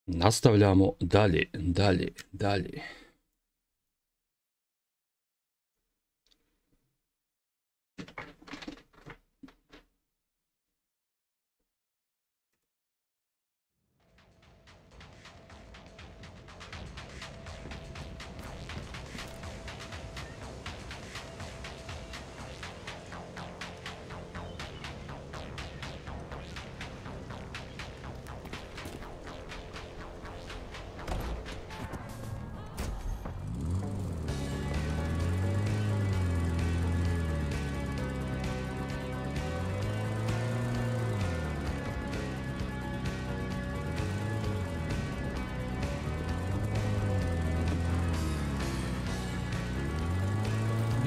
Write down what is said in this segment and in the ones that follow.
Nastavljamo dalje.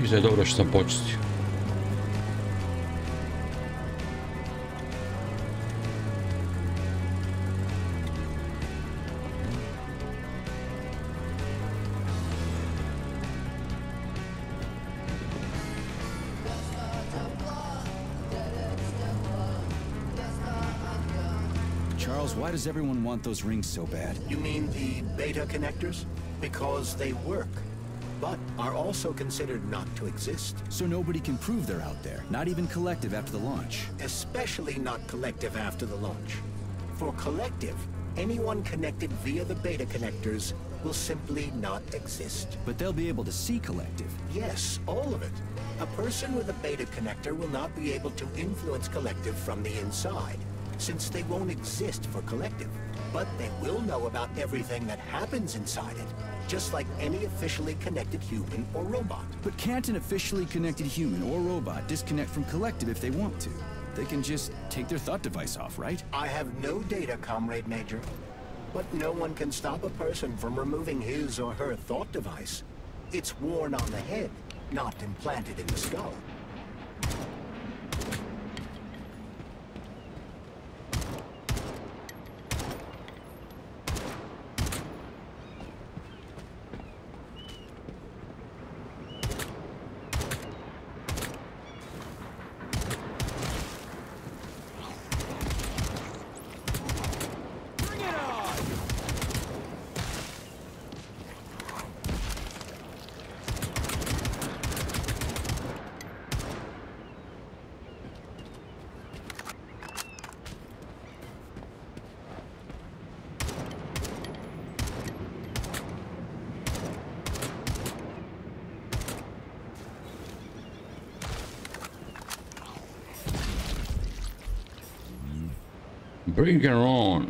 I da je dobro što sam počistio. Charles, why does everyone want those rings so bad? You mean the beta connectors? Because they work, but are also considered not to exist. So nobody can prove they're out there, not even Collective after the launch. Especially not Collective after the launch. For Collective, anyone connected via the beta connectors will simply not exist. But they'll be able to see Collective. Yes, all of it. A person with a beta connector will not be able to influence Collective from the inside, since they won't exist for Collective. But they will know about everything that happens inside it, just like any officially connected human or robot. But can't an officially connected human or robot disconnect from Collective if they want to? They can just take their thought device off, right? I have no data, Comrade Major. But no one can stop a person from removing his or her thought device. It's worn on the head, not implanted in the skull. Bring her on.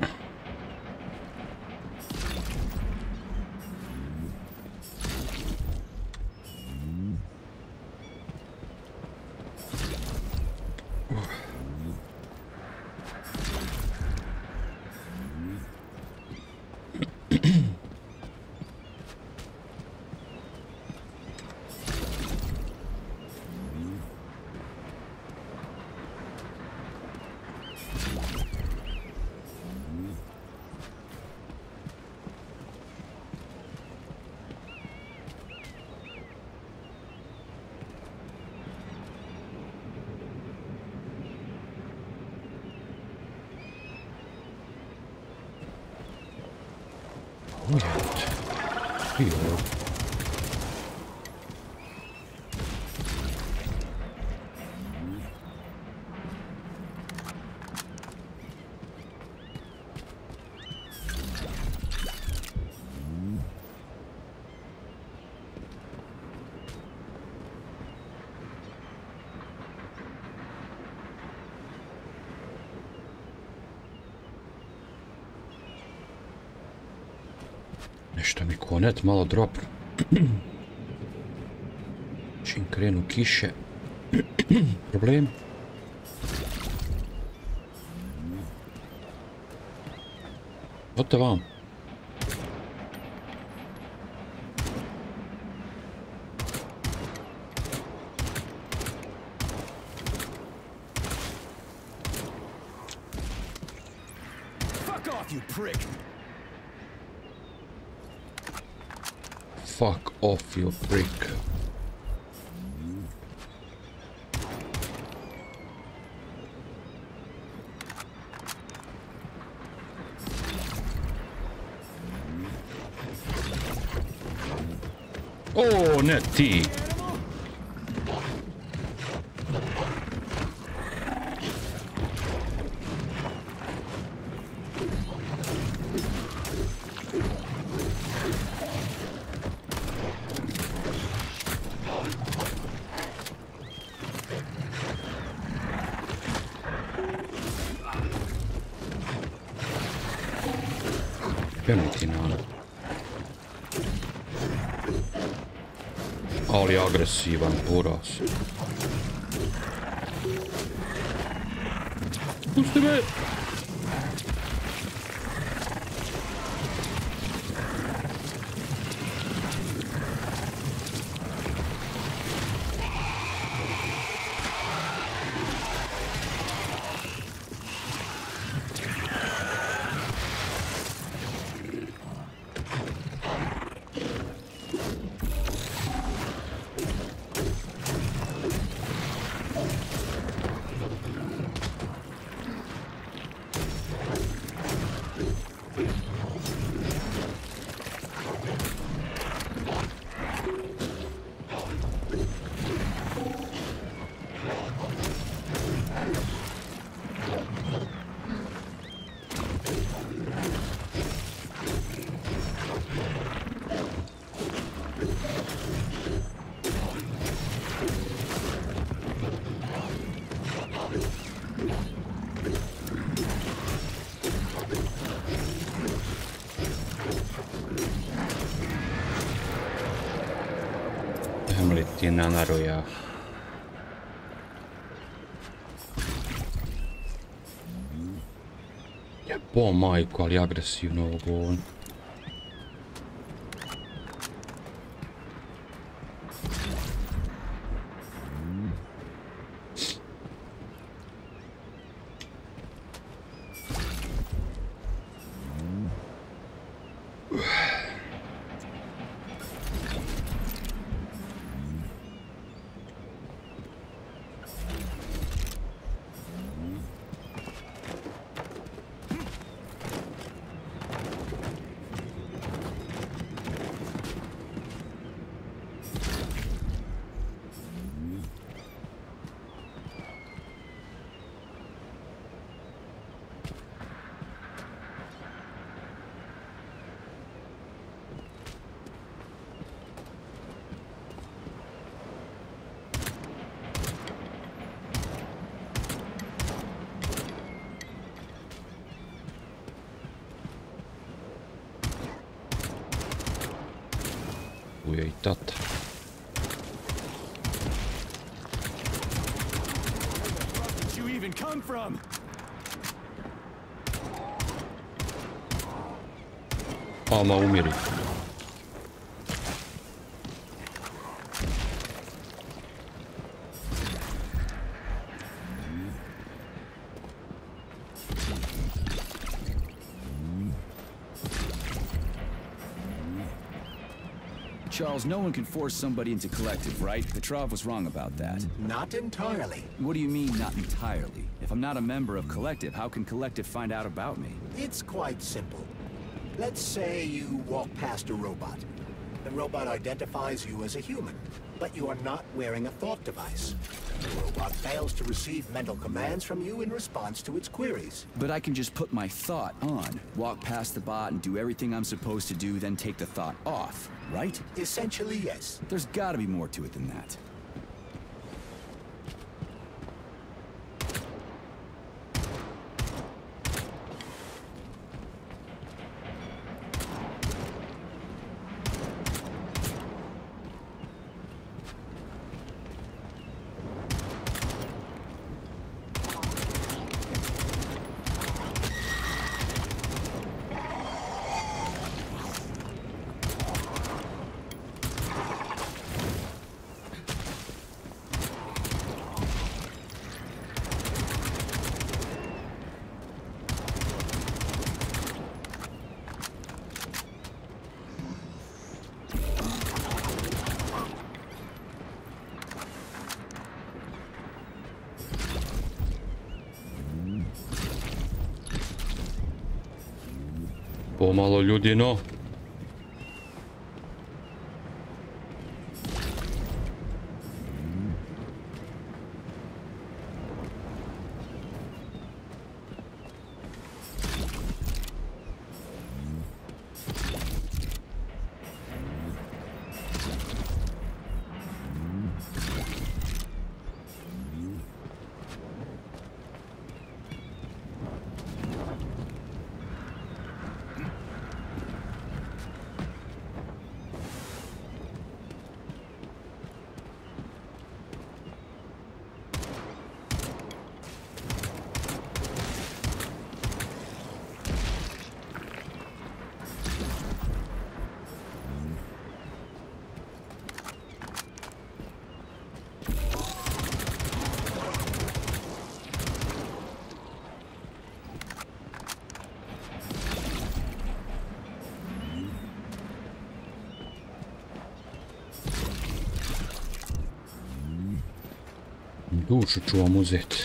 Nešto mi konet malo dropnu. Čim krenu kiše. Problem. Odte vam. Fuck off, you prick! Fuck off, you prick. O, ne ti. Ali agresivan buras. Pusti me! Hämlittiin nää naruja. Ja pomaiku oli aggressiivinen ogoon. Ei tätä. Mä umirin. Charles, no one can force somebody into collective, right? Petrov was wrong about that. Not entirely. What do you mean, not entirely? If I'm not a member of collective, how can collective find out about me? It's quite simple. Let's say you walk past a robot. The robot identifies you as a human, but you are not wearing a thought device. The robot fails to receive mental commands from you in response to its queries. But I can just put my thought on, walk past the bot and do everything I'm supposed to do, then take the thought off, right? Essentially, yes. There's gotta be more to it than that. Pomalo ljudi, no. Dušu ću vam uzeti.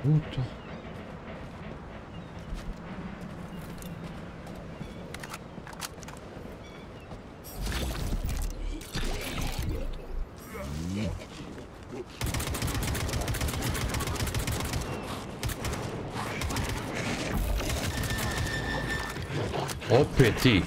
Puto. Opet ti.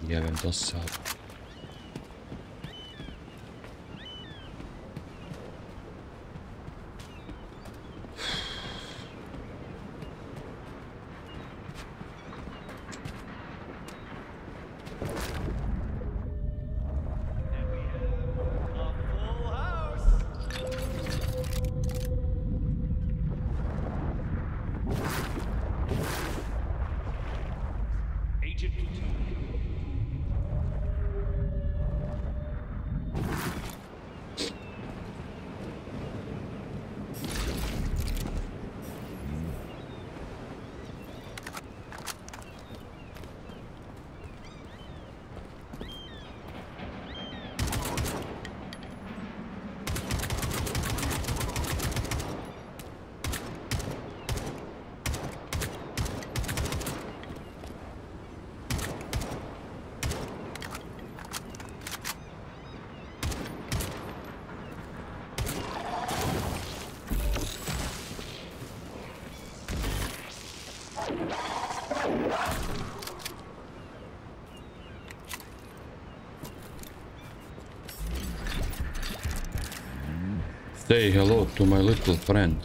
Jebem do sada. Say hello to my little friend.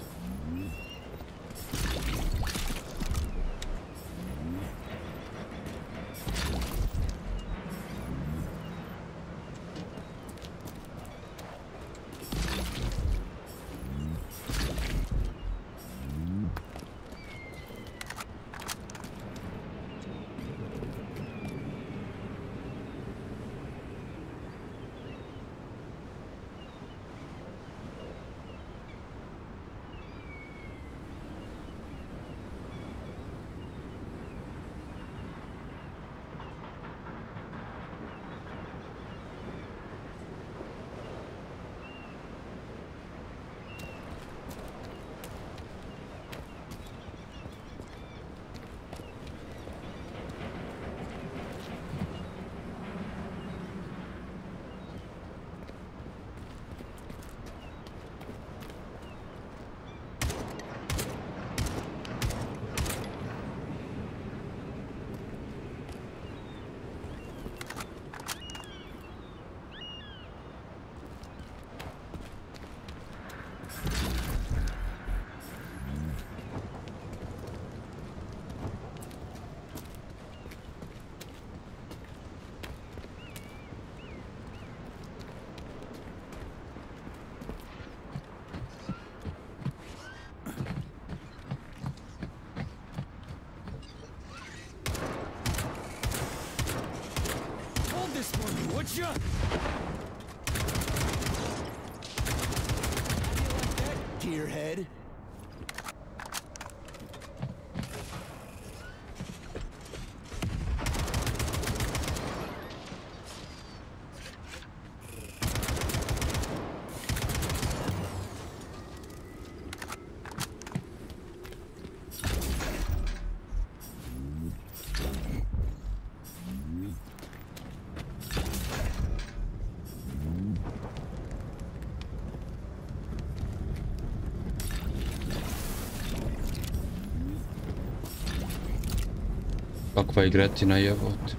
Kakva igretina jebote.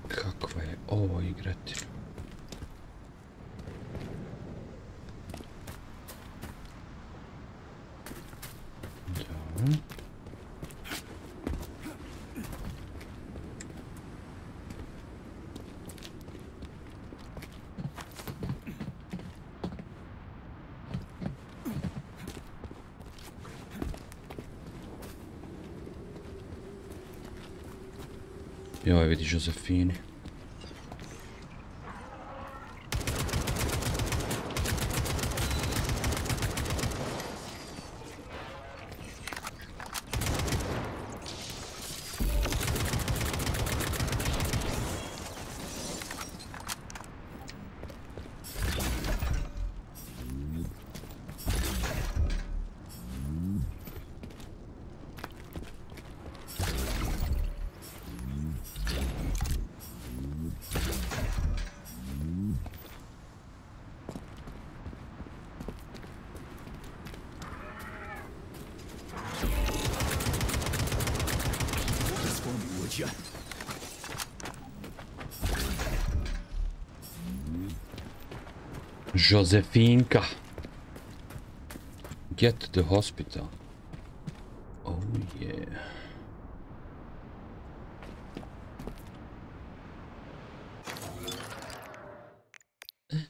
Kakva je ovo igretina. Dobro. Joj, vidi Josefini. Josefinka. Get to the hospital. Oh yeah.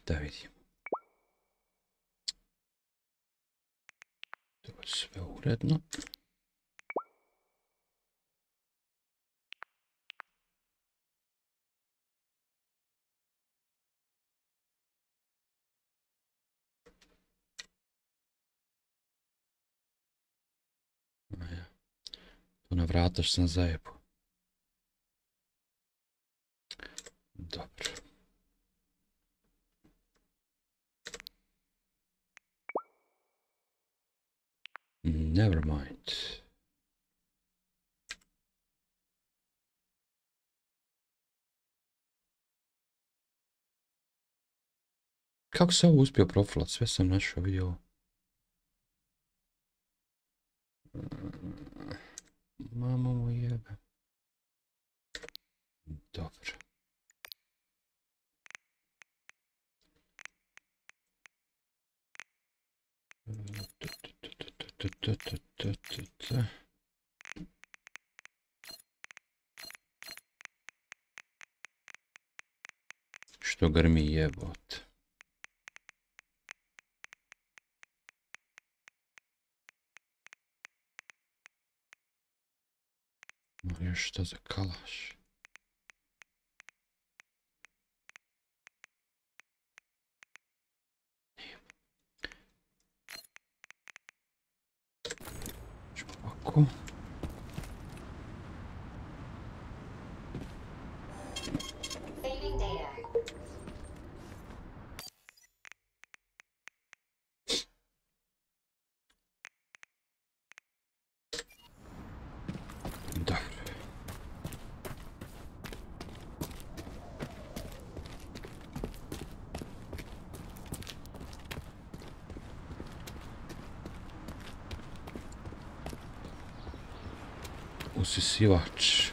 Da vidimo. To je sve uredno. To na vrata što sam zajebao. Dobro. Never mind. Kako sam ovo uspio profilat? Sve sam našao, vidio. Mamo mu jebe. Dobro. Što grmi jebot. Još što za kalaš? Ćemo ovako. Usisivač.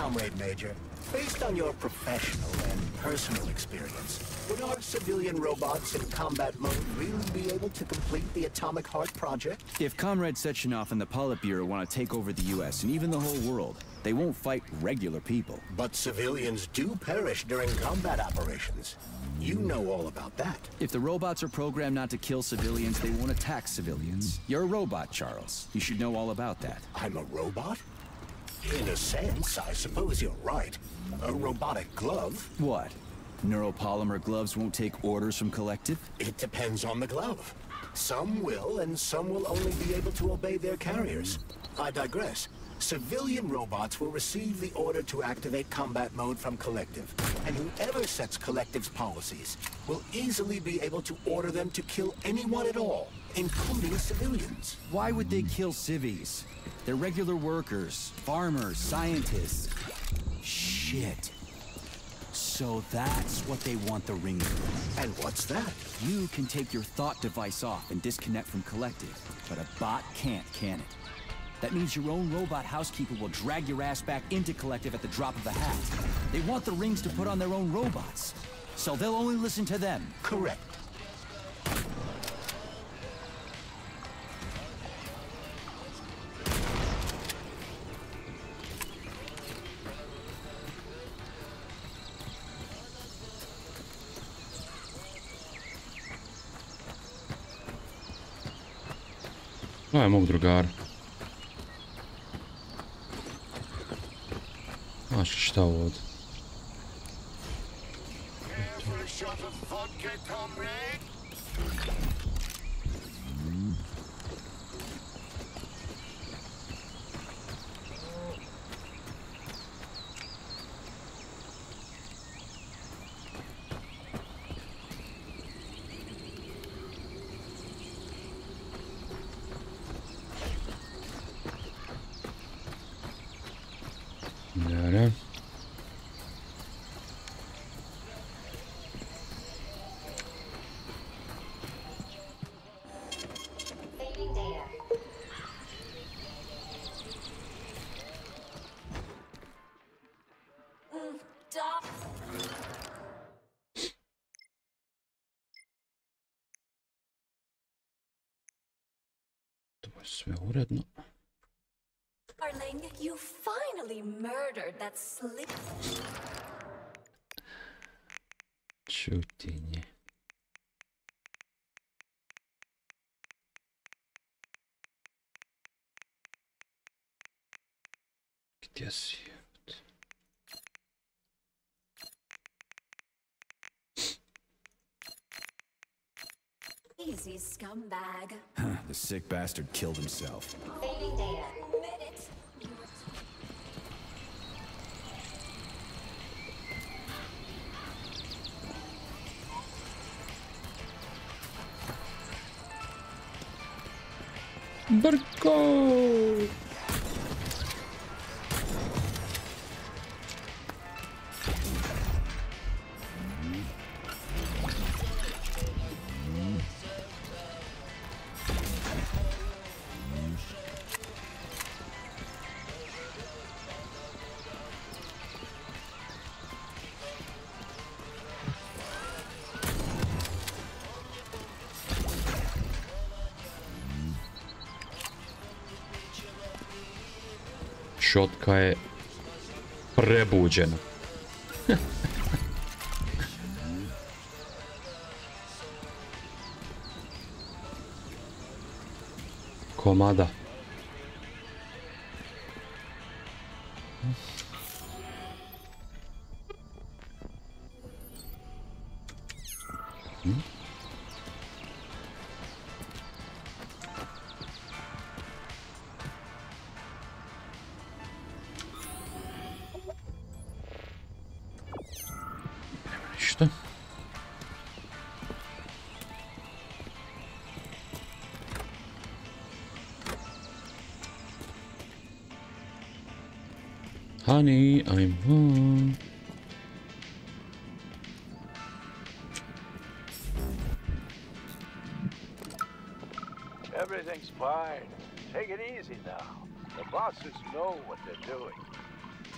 Comrade Major, based on your professional and personal experience, would our civilian robots in combat mode really be able to complete the Atomic Heart project? If Comrade Sechenov and the Politburo want to take over the US and even the whole world, they won't fight regular people. But civilians do perish during combat operations. You know all about that. If the robots are programmed not to kill civilians, they won't attack civilians. You're a robot, Charles. You should know all about that. I'm a robot? In a sense, I suppose you're right. A robotic glove. What? Neuropolymer gloves won't take orders from Collective? It depends on the glove. Some will, and some will only be able to obey their carriers. I digress. Civilian robots will receive the order to activate combat mode from Collective, and whoever sets Collective's policies will easily be able to order them to kill anyone at all, including civilians. Why would they kill civvies? They're regular workers, farmers, scientists. Shit. So that's what they want the ring for. And what's that? You can take your thought device off and disconnect from Collective, but a bot can't, can it? That means your own robot housekeeper will drag your ass back into Collective at the drop of a hat. They want the rings to put on their own robots, so they'll only listen to them. Correct. Aj, mog drugara. Znaš šta ovo ovdje? Dobro. To je sve uredno. Darling, you finally murdered that slip. Čutinje. Gdje si? Easy, scumbag. The sick bastard killed himself. Fading data. Admit it. Brko! Šotka je prebuđena. Komada. Ništa. Honey, I'm home. Everything's fine. Take it easy now. The bosses know what they're doing.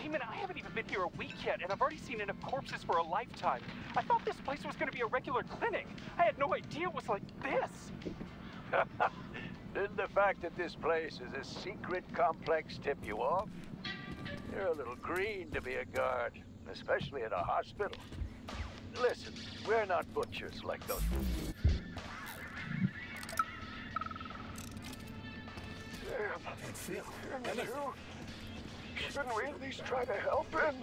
Demon, I haven't even been here a week yet, and I've already seen enough corpses for a lifetime. I thought this place was going to be a regular clinic. I had no idea it was like this. Didn't the fact that this place is a secret complex tip you off? You're a little green to be a guard, especially at a hospital. Listen, we're not butchers like those. Phil, Shouldn't we at least try to help him?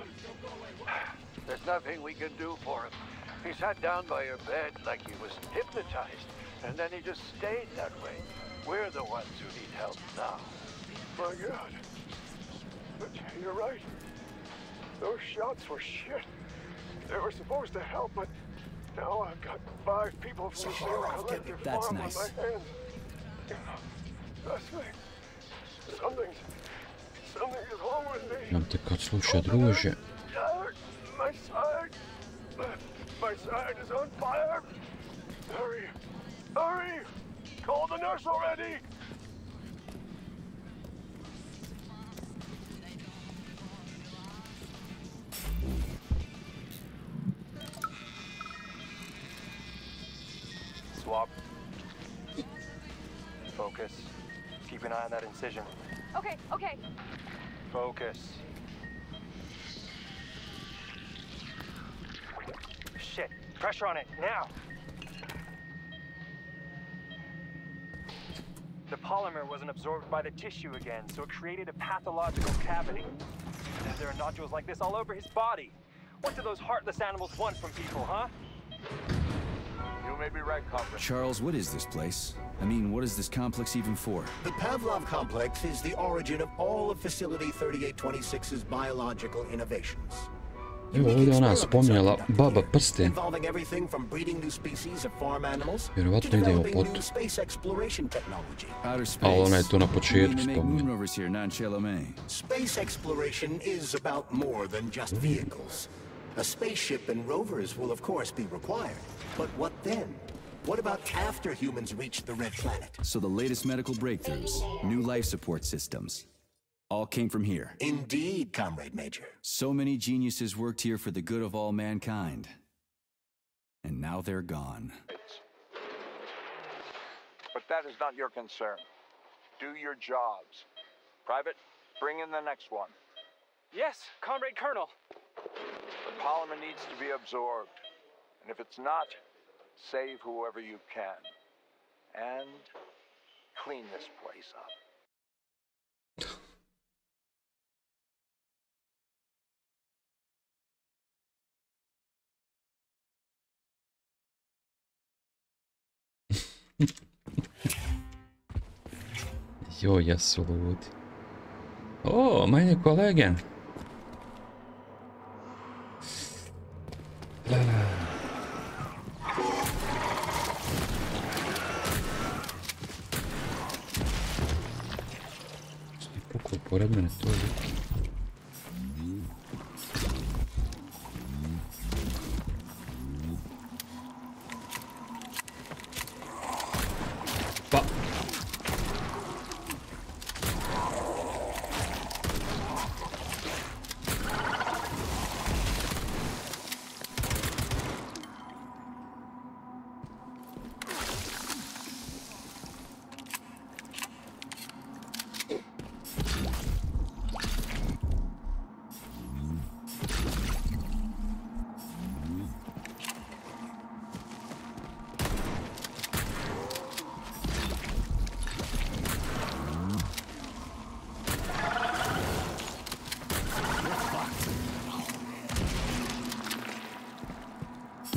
There's nothing we can do for him. He sat down by your bed like he was hypnotized, and then he just stayed that way. We're the ones who need help now. My God. But you're right. Those shots were shit. They were supposed to help, but now I've got 5 people from the same collective That's farm nice. on my hands. That's me. Something's wrong with me. Nam te kad sluša druže. My side. My side is on fire. Hurry. Hurry. Call the nurse already. Swap. Focus. Keep an eye on that incision. Okay, okay. Focus. Shit. Pressure on it, now! The polymer wasn't absorbed by the tissue again, so it created a pathological cavity. There are nodules like this all over his body. What do those heartless animals want from people, huh? You may be right, Comrade. Charles, what is this place? I mean, what is this complex even for? The Pavlov complex is the origin of all of Facility 3826's biological innovations. Evo ovdje ona spominjala baba prsten. Involving everything from breeding new species of farm animals to Vjerovatno ide developing o new potu. space exploration technology. Outer A ona je space. to na We početku make moon spominjala. rovers here, not Chelomey. Space exploration is about more than just vehicles. A spaceship and rovers will of course be required. But what then? What about after humans reach the Red Planet? So the latest medical breakthroughs, new life support systems, all came from here. Indeed, Comrade Major. So many geniuses worked here for the good of all mankind. And now they're gone. But that is not your concern. Do your jobs. Private, bring in the next one. Yes, Comrade Colonel. The polymer needs to be absorbed. And if it's not, save whoever you can. And clean this place up. Jo, jesu ludi. O, meine Kollegen. Što je pukao pored mene, to je Viki. Pa.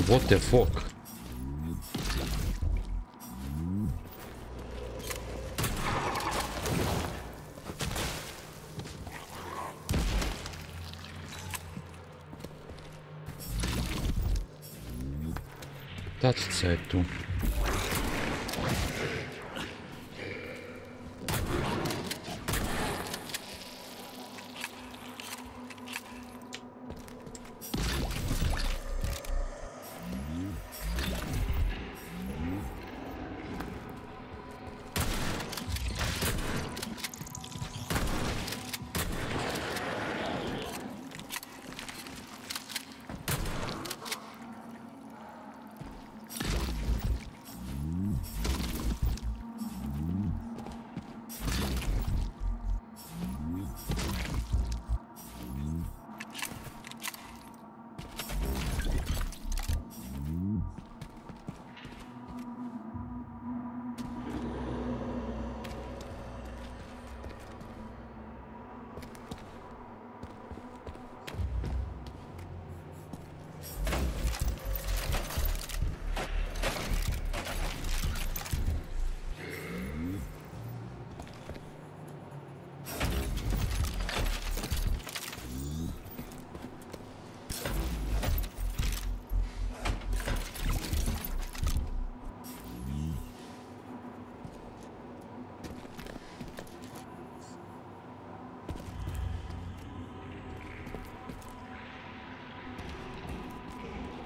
What the fuck? Tačica je tu.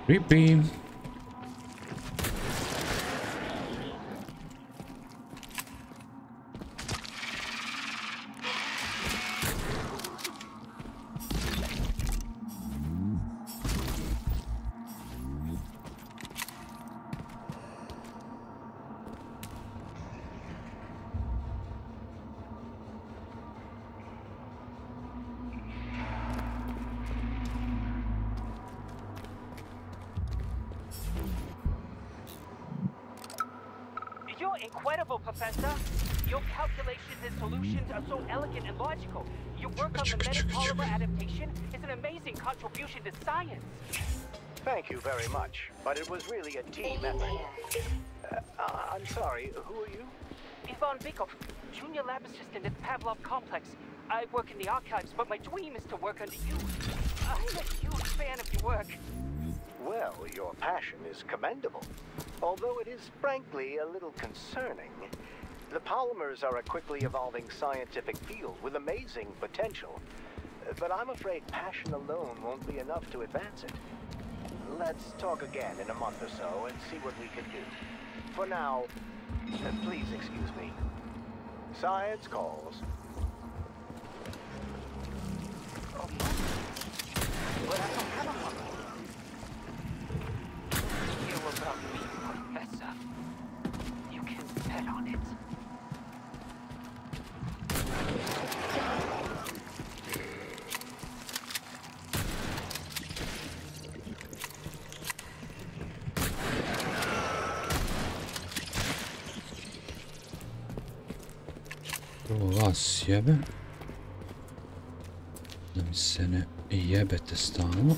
Creepy. You're incredible, Professor. Your calculations and solutions are so elegant and logical. Your work on the metapolymer adaptation is an amazing contribution to science. Thank you very much, but it was really a team effort. I'm sorry, who are you? Ivan Bikov, junior lab assistant at the Pavlov Complex. I work in the archives, but my dream is to work under you. I'm a huge fan of your work. Well, your passion is commendable, although it is frankly a little concerning. The polymers are a quickly evolving scientific field with amazing potential, but I'm afraid passion alone won't be enough to advance it. Let's talk again in a month or so and see what we can do. For now, please excuse me. Science calls. Oh, but I don't have a mother. You about me, Professor. You can bet on it. Prvo vas jebe. Da mi se ne jebete stalno.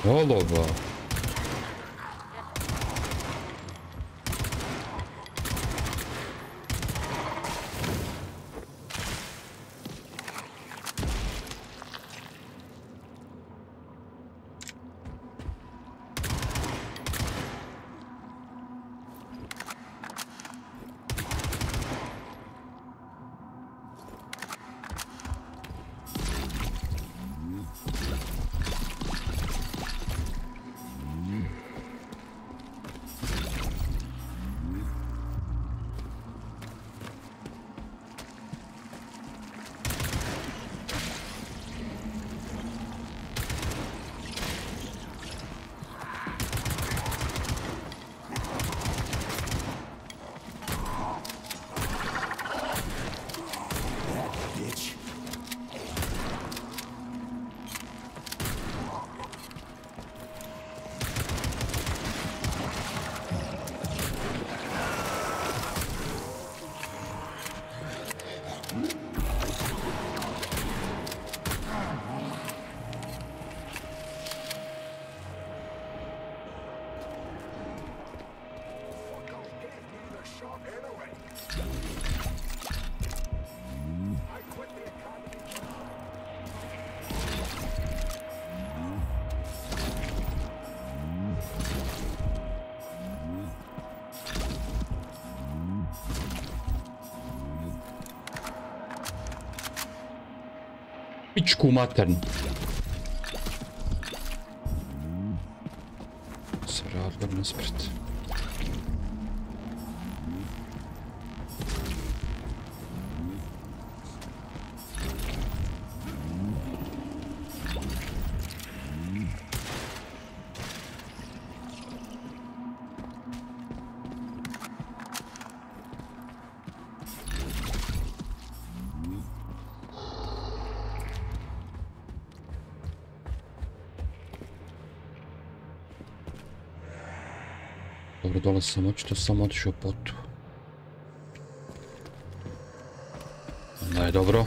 Olova. Pičku maternu. Se radilo naspred. Dobro, dole sam očito samo otišao po tu. Onda je dobro.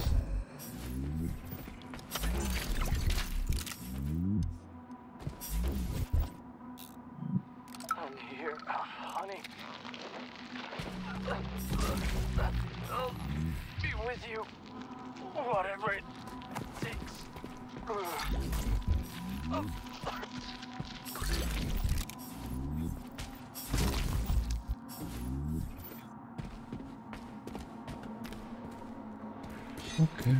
Okay.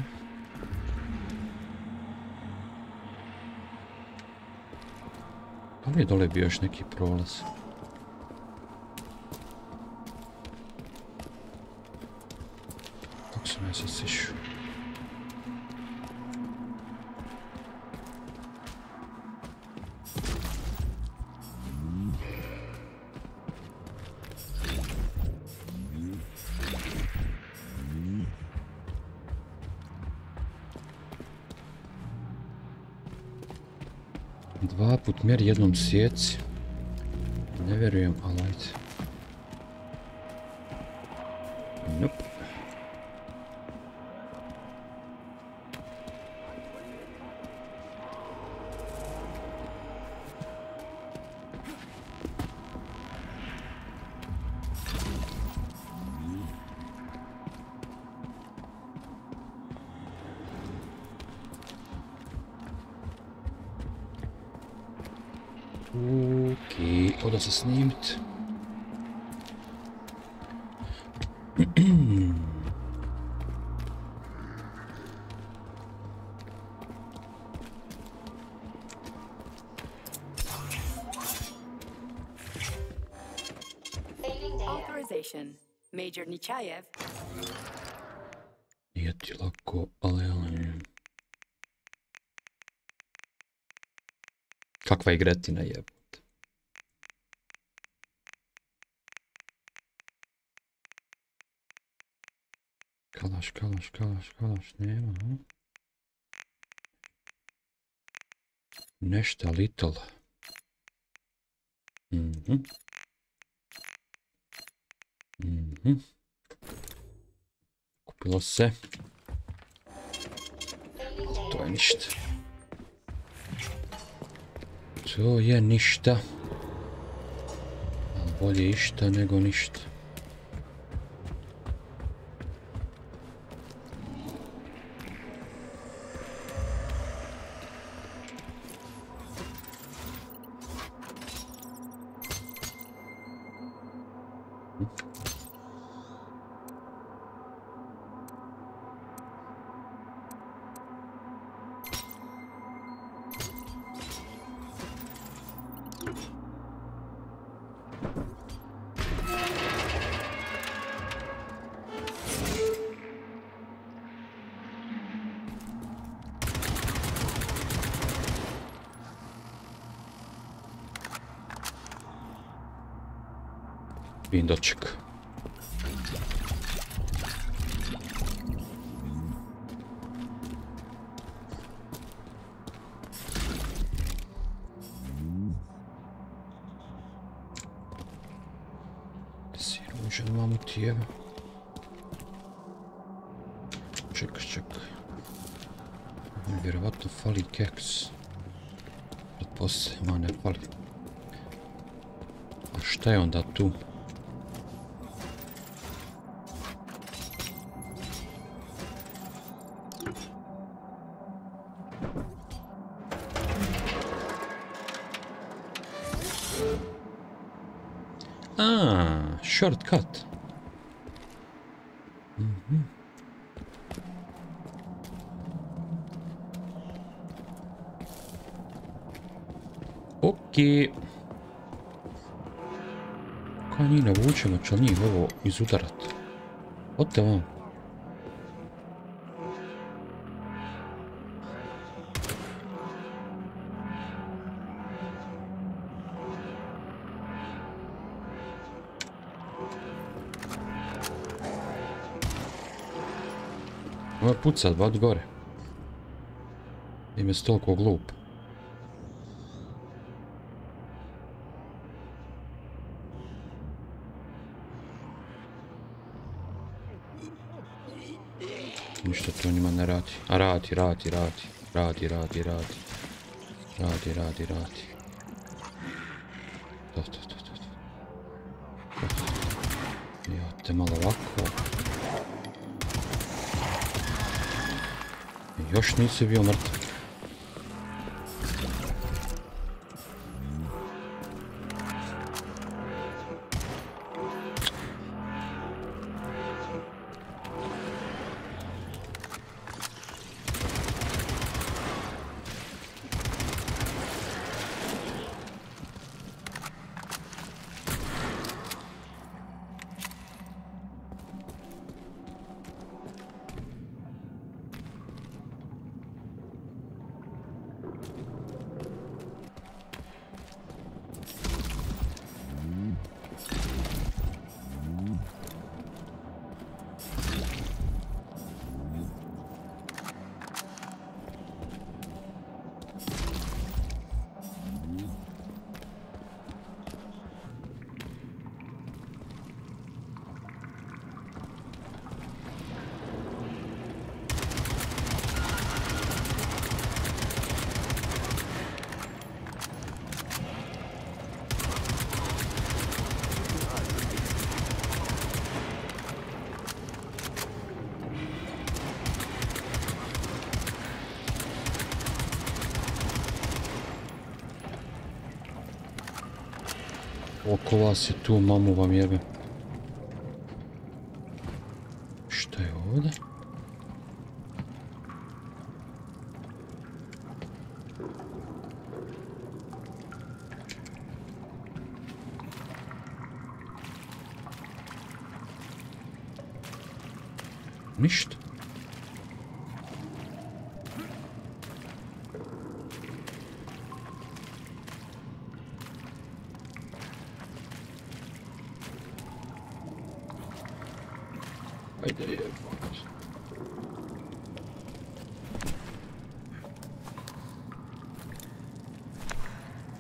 Da li je dole bio još neki prolaz? Kako sam ja sad sišao? Dva put mjeri jednom sjeci. Ne vjerujem, ali ajde. Nope. Okej, oda se snimit. Authorization. Major Nichayev. Nije ti lako, ali... Kakva igretina jebut. Kalaš, nema, ha? Nešta little. Kupilo se. To je ništa. To je ništa. Bolje išta nego ništa. Vindoček. Si ružan mamu tijeva. Ček. Vjerovatno fali keks. Pretpostavljam, ne fali. A šta je onda tu? Shortcut. Okej. Kaj njih navučemo, će li njih ovo izudarat? Odte vam. Ovo je pucat, ba od gore. Ime je toliko glup. Ništa to njima ne radi. A radi. Radi. To. Ja te malo ovako. Još nisi bio mrtav. Oko vas je tu, mamu vam jebe. Šta je ovdje? Ništa. Ajde je.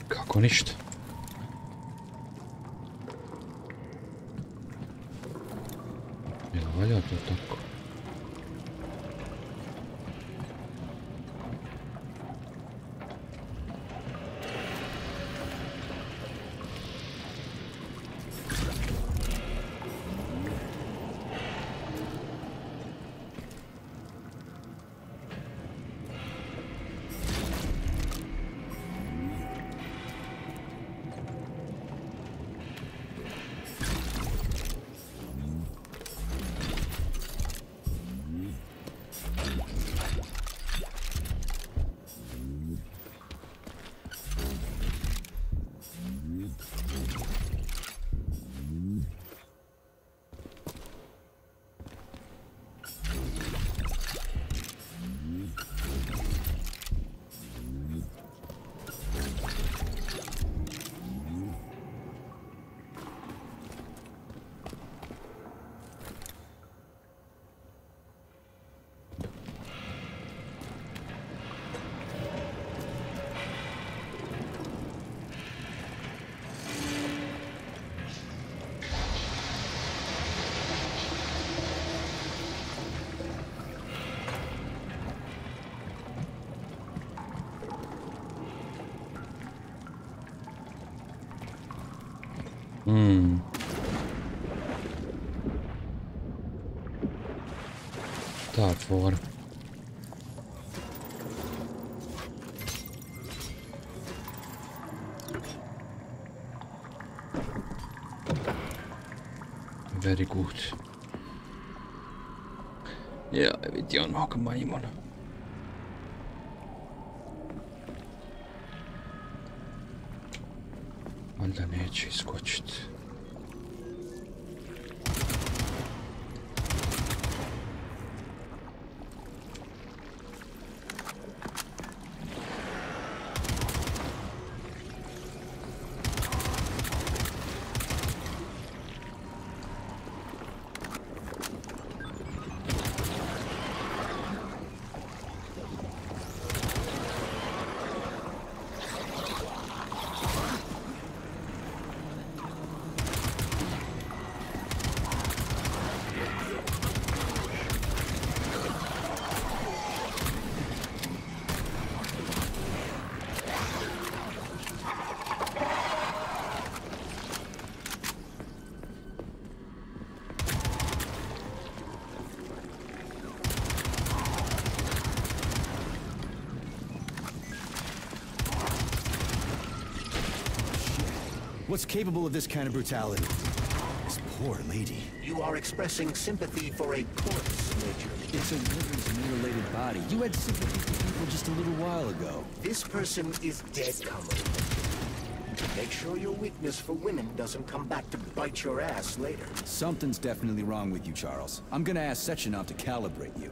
Kako ništa? Jel valja to tako? Ta fora. Very good. Ja, vidi onog majmuna. Valjda neće iskočiti. What's capable of this kind of brutality? This poor lady. You are expressing sympathy for a corpse, Major. It's a woman's mutilated body. You had sympathy for people just a little while ago. This person is dead, Kamera. Make sure your weakness for women doesn't come back to bite your ass later. Something's definitely wrong with you, Charles. I'm gonna ask Sechenov to calibrate you.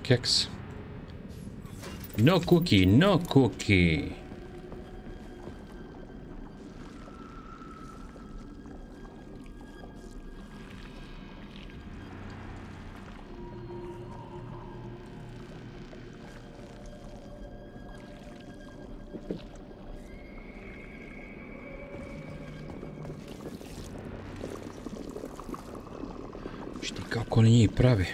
Keks. No cookie, no cookie. Šti kako oni njih pravi.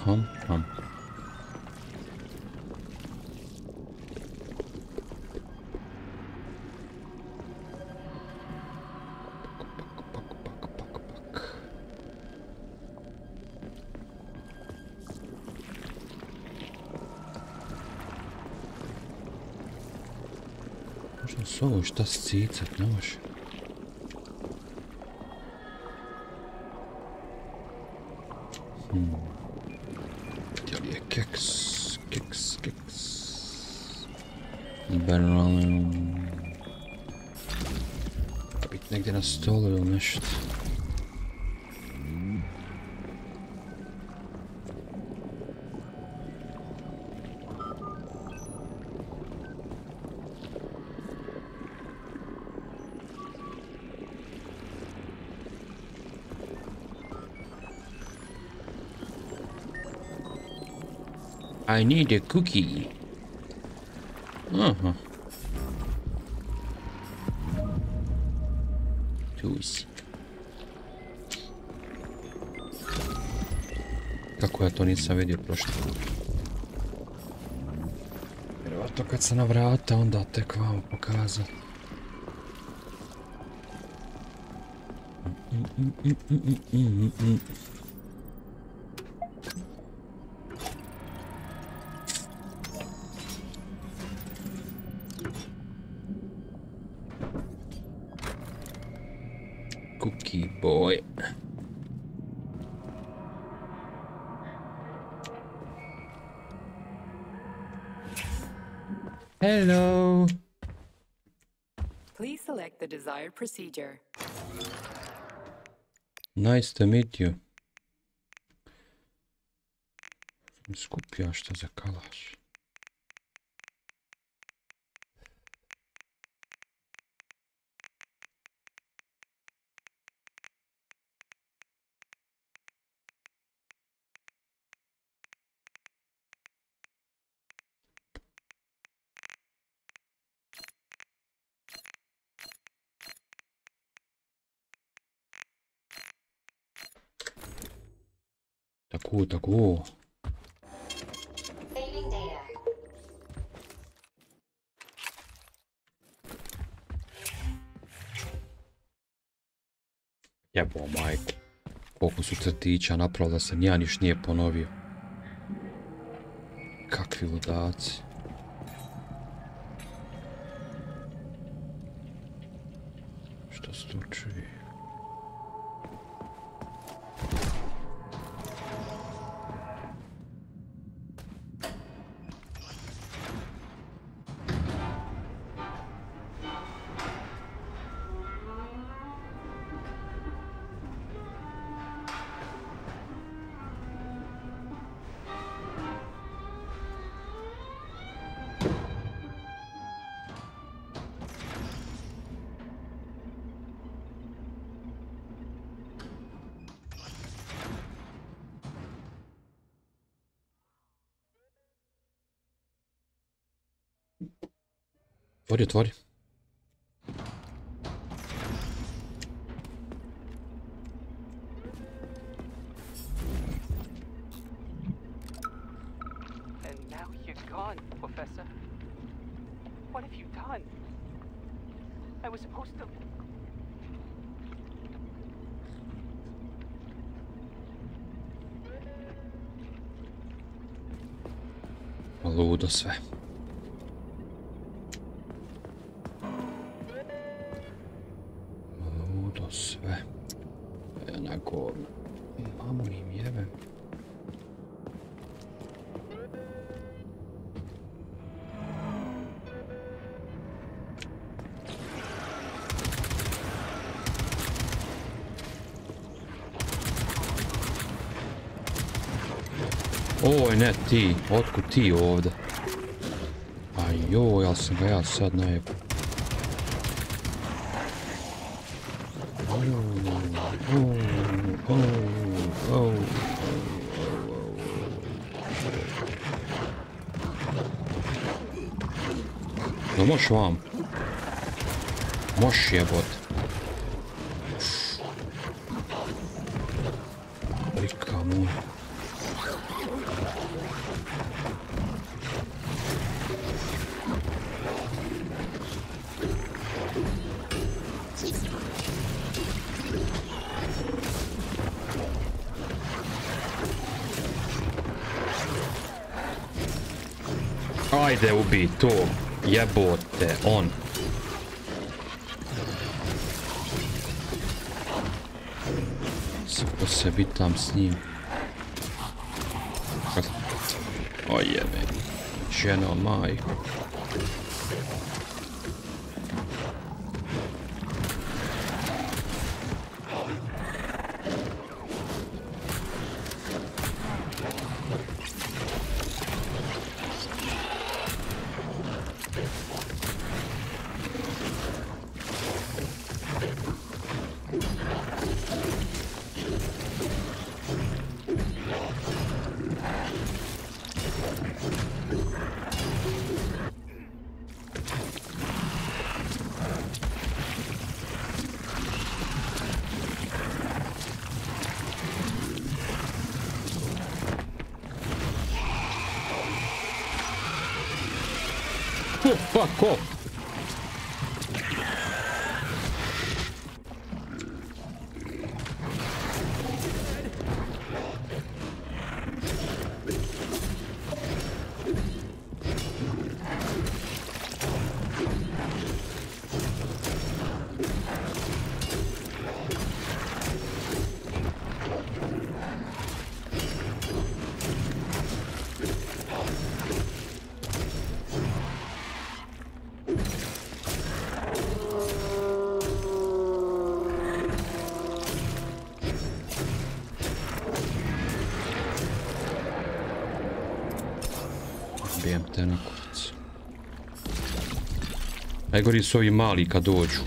Hum. Možda s ovo šta scicat, ne može. Gdje li je keks? Berlin. Da biti negdje na stolu ili nešto. I need a cookie. Aha. Tu si. Kako ja to nisam vidio prošli put. Vjerovatno kad sam na vrata onda tek vam pokazao. Cookie boy. Hello. Please select the desired procedure. Nice to meet you. Skupio što za kalaš. Tako, tako. Saving data. Jebo majku. Koliko su crtića napravili da se nija niš nije ponovio. Kakvi ludaci. Što se tu čuje? Otvori, otvori. And now you're gone, Professor. What have you done? I was supposed to... Ludo sve. Ludo sve. Ja na govno. Mamu im jebem. Oj, ne ti, otkud ti ovdje? A joj, jel sam ga ja sad najebo. No moš vam? Moš jebot. Rika mu. Ajde ubij to, jebote, on. Sako se bitam s njim. Oj jebe, ženo majko. Fuck off! Bijem te na kurac. Najgori su ovi mali kad dođu.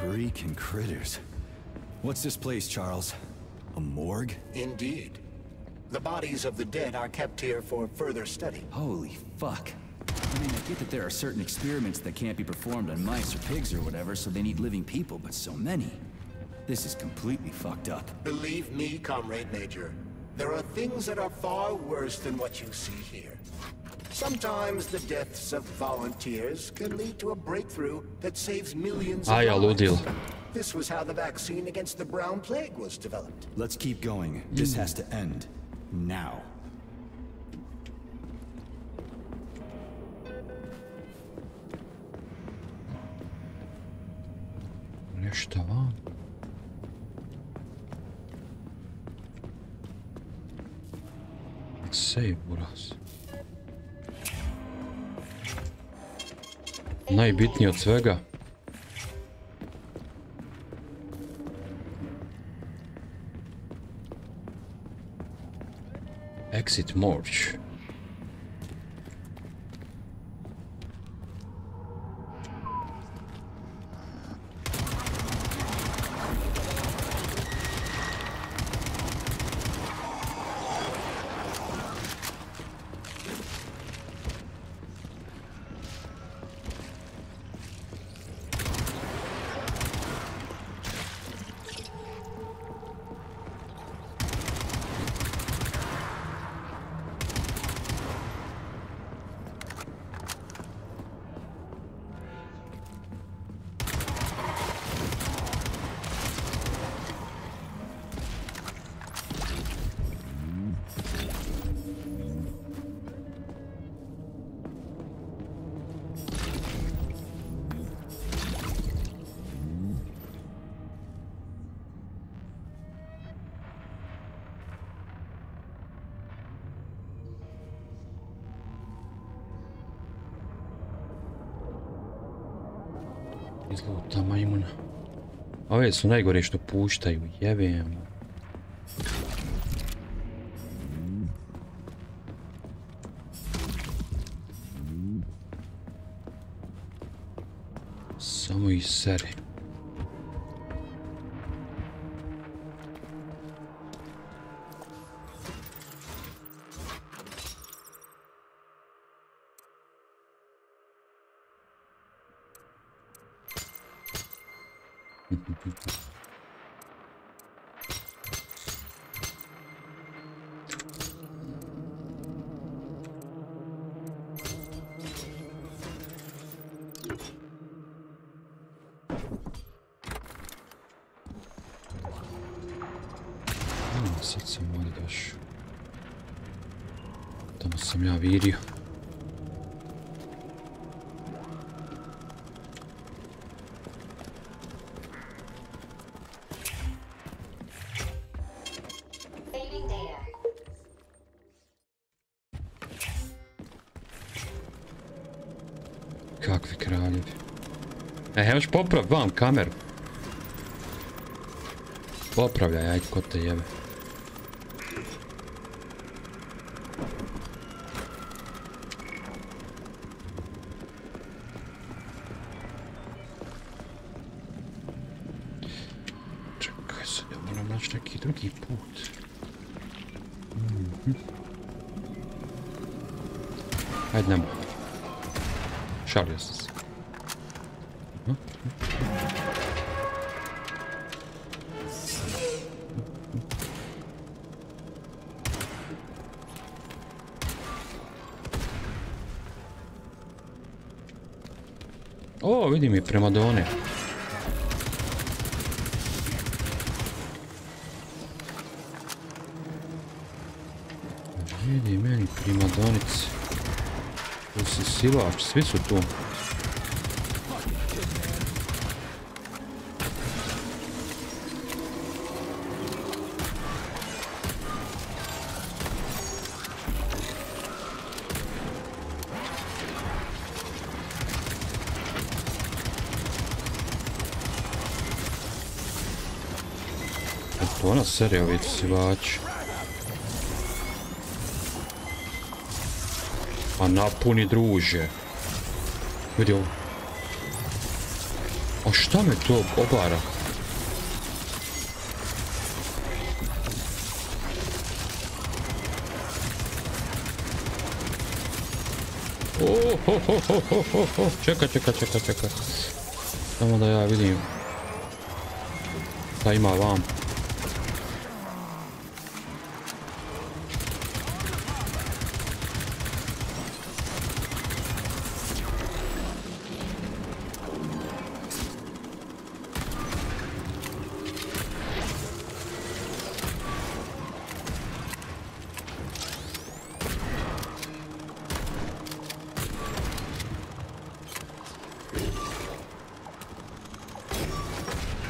Freaking critters. What's this place, Charles? A morgue? Indeed. The bodies of the dead are kept here for further study. Holy fuck. I mean, I get that there are certain experiments that can't be performed on mice or pigs or whatever, so they need living people, but so many. This is completely fucked up. Believe me, Comrade Major, there are things that are far worse than what you see here. Sometimes the deaths of volunteers can lead to a breakthrough that saves millions of lives. LUDILO. This was how the vaccine against the brown plague was developed. Let's keep going. This has to end. Now. Nešto van. Save buras. Najbitnije od svega. Exit March. Izluta majmuna. Ove su najgore što puštaju, jebem. Samo ih sere. Sad sam ovdje došao. Tamo sam ja vidio. Kakvi kraljevi. Hoćeš popraviti vam kameru? Popravljaj, ajde, ko te jebe. Čekaj sad, ja moram naći neki drugi put. Ajde, nemo. Šalio sam se. O, vidim i prema done. Vidi meni prema donice. Tu si silač, svi su tu. Ona serija ovi sivači. Pa napuni druže. Vidi ovo. A šta me to obara? Čekaj. Samo da ja vidim šta ima vam.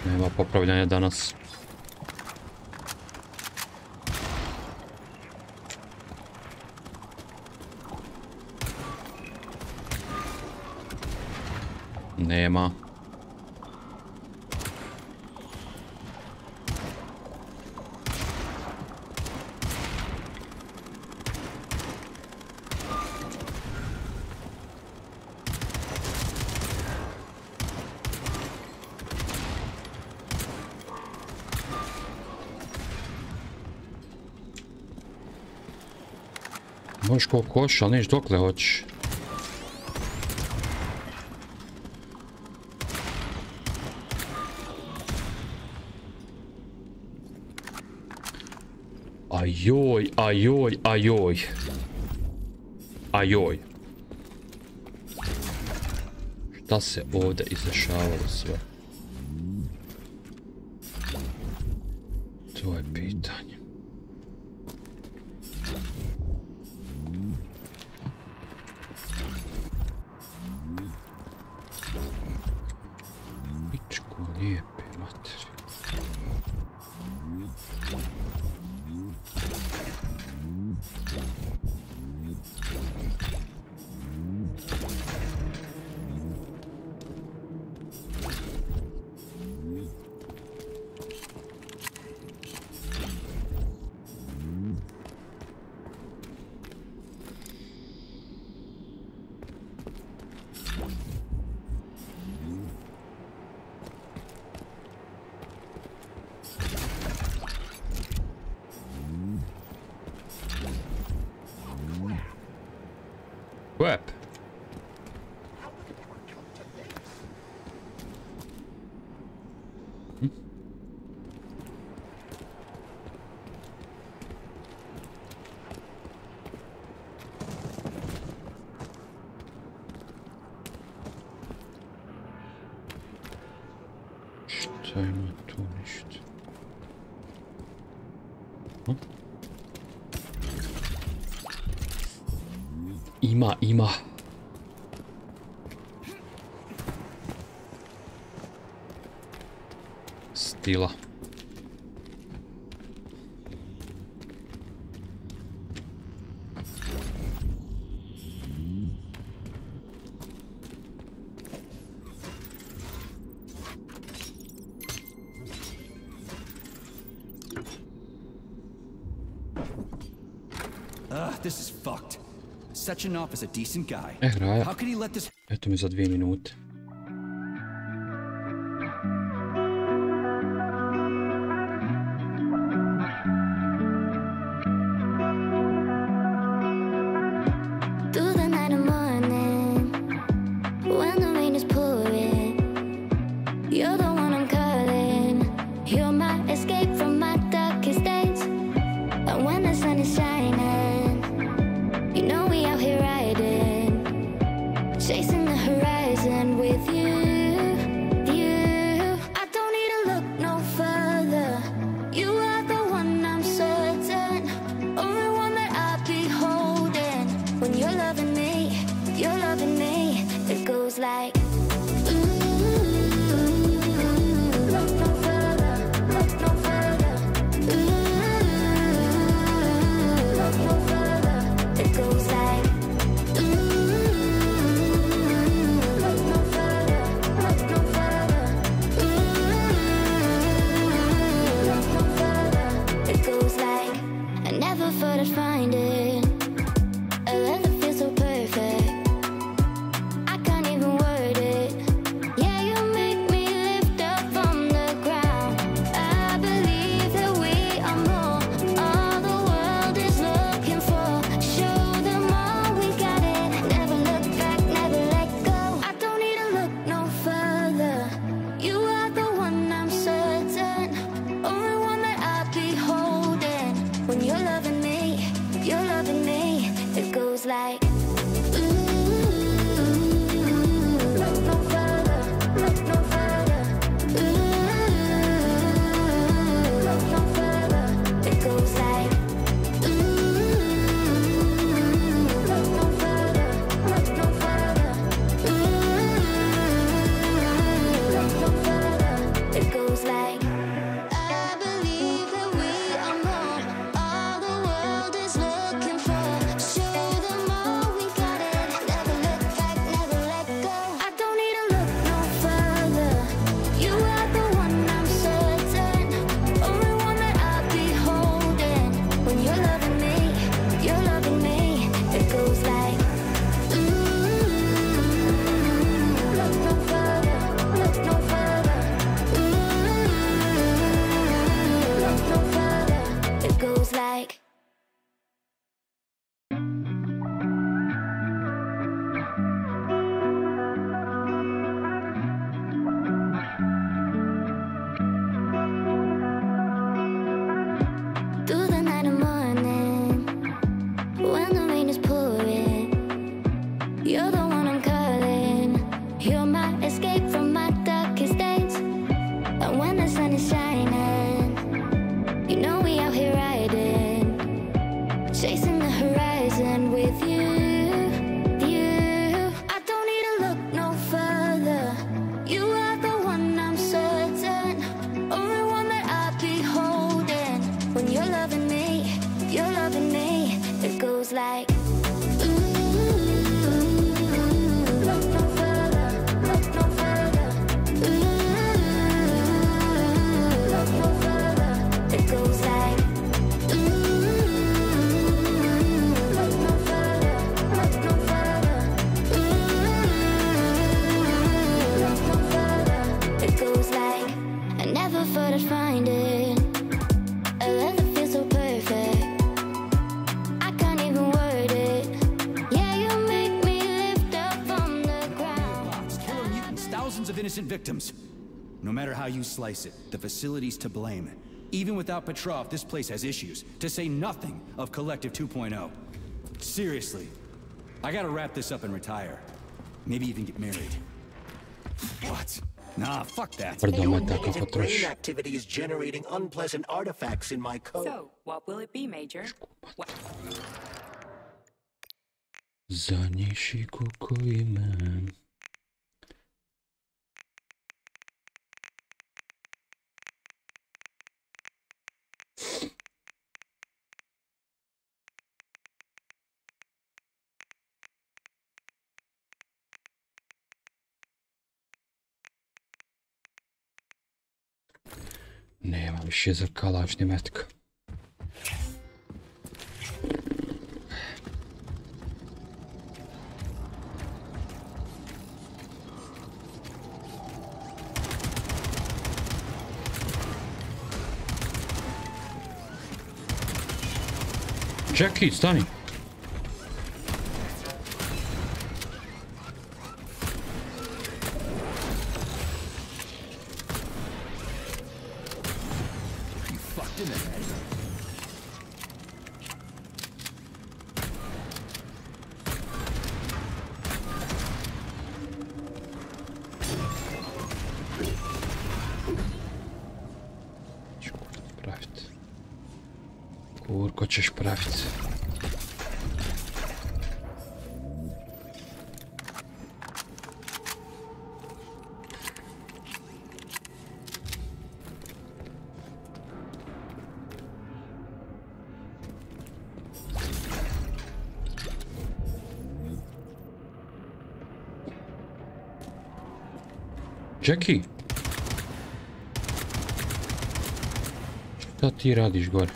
Nema popravljanja danas. Nema. Možeš koliko hoćeš, ali neš dokle hoćeš. Ajoj. Šta se ovdje izdešavalo sve? To je pitanje. Pičku lijepe materi. Web. Šta ima tu ništa? Ima. Stila. This is fucked. Setting off as a decent guy. Raja. How could he let this? Eto mi za 2 minute. just find it. A love that feels so perfect. I can't even word it. Yeah, you make me lift up from the ground. Killer mutants, thousands of innocent victims. No matter how you slice it, the facility's to blame. Even without Petrov, this place has issues, to say nothing of Collective 2.0. Seriously, I gotta wrap this up and retire. Maybe even get married. What? Nah, fuck that. Negative brain activity is generating unpleasant artifacts in my code. So, what will it be, Major? What? Zanieši kukujeme. Nema više za kalačni metka. Jackie, stani! Kurko ćeš praviti. Jackie! Šta ti radiš gore?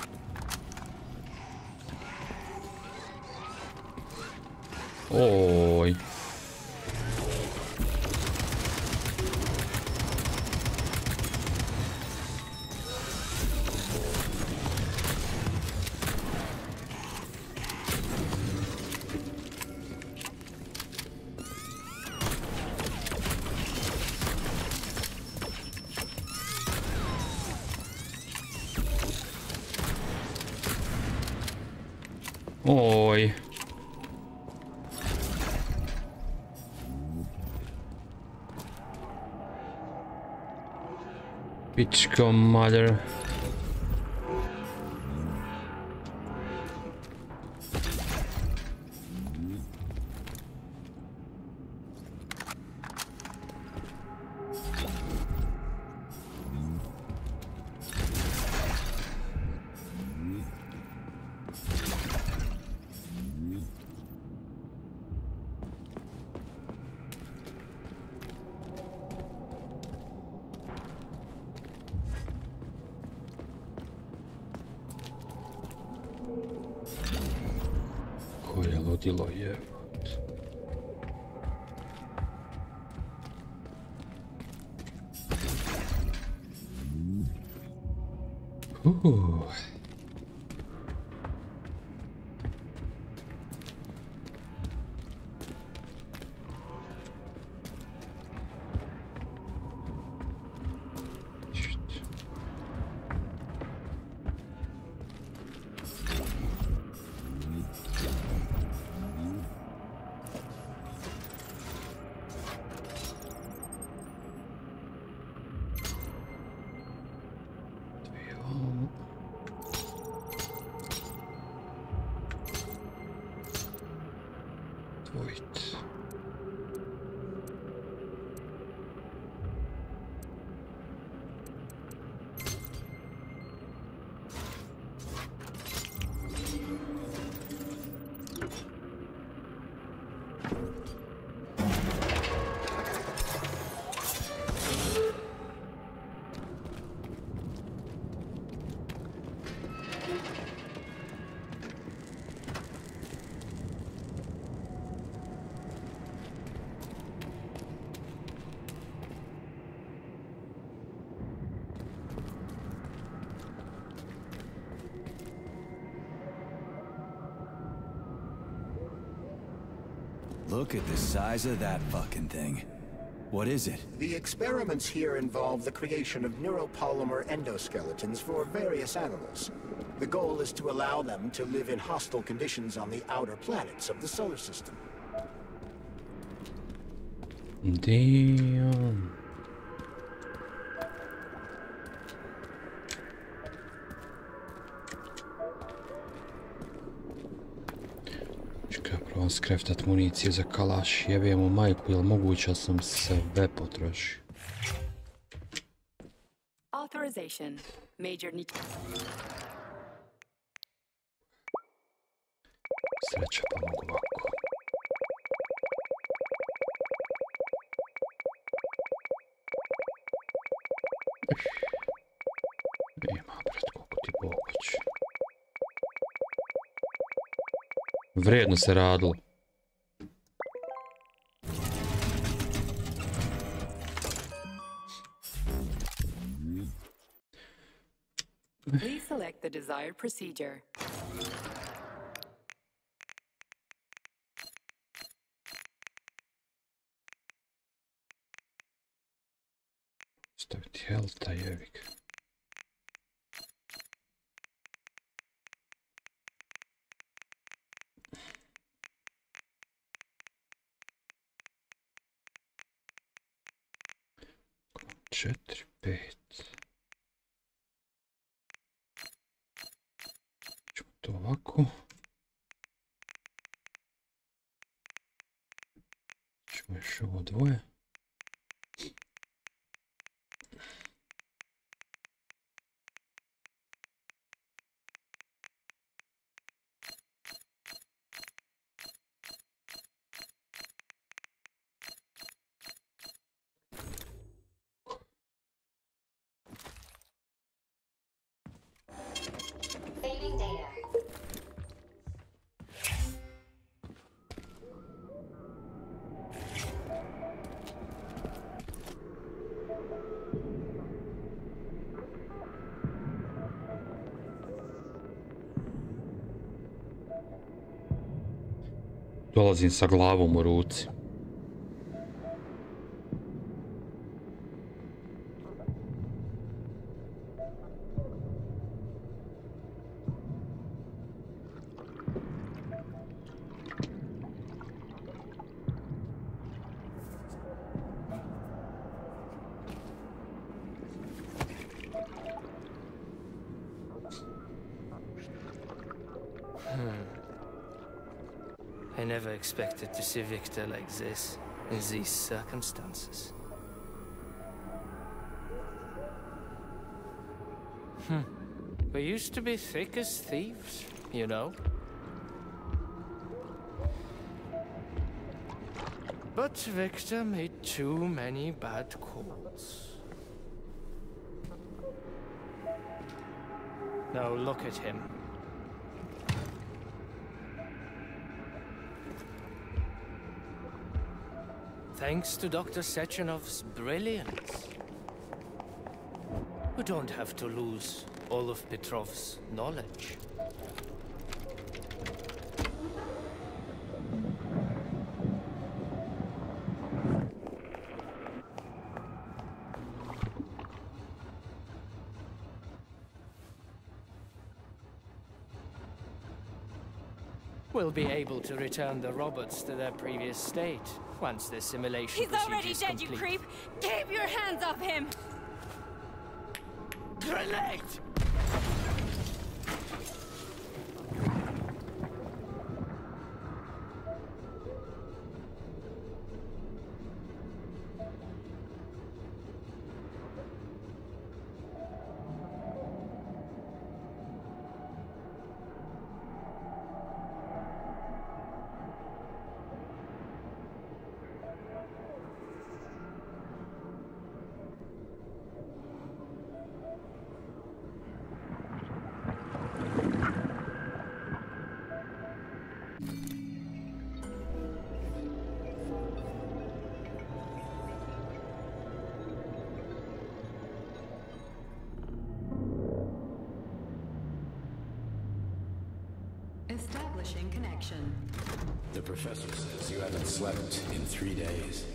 Oj. Oj. Pičko mother. Koje ludilo je. Look at the size of that fucking thing. What is it? The experiments here involve the creation of neuropolymer endoskeletons for various animals. The goal is to allow them to live in hostile conditions on the outer planets of the solar system. Damn. Čekaj, probam skreftat municije za kalaš. Jebem u majku, jel moguće sam sve potrošio? Authorization. Major need. Sreća pa mogu ovako. Ima, brat, koliko ti Bog hoće. Vrijedno se radilo. Please select the desired procedure. Staviti helta, jevik. Četiri, pet. Ćemo to ovako. Ćemo još ovo dvoje. Saving data. Dolazim sa glavom u ruci. I never expected to see Victor like this, in these circumstances. We used to be thick as thieves, you know? But Victor made too many bad calls. Now look at him. Thanks to Dr. Sechenov's brilliance, we don't have to lose all of Petrov's knowledge. We'll be able to return the robots to their previous state once the simulation He's already dead, complete. you creep! Keep your hands off him! Grenade! Establishing connection. The professor says you haven't slept in 3 days.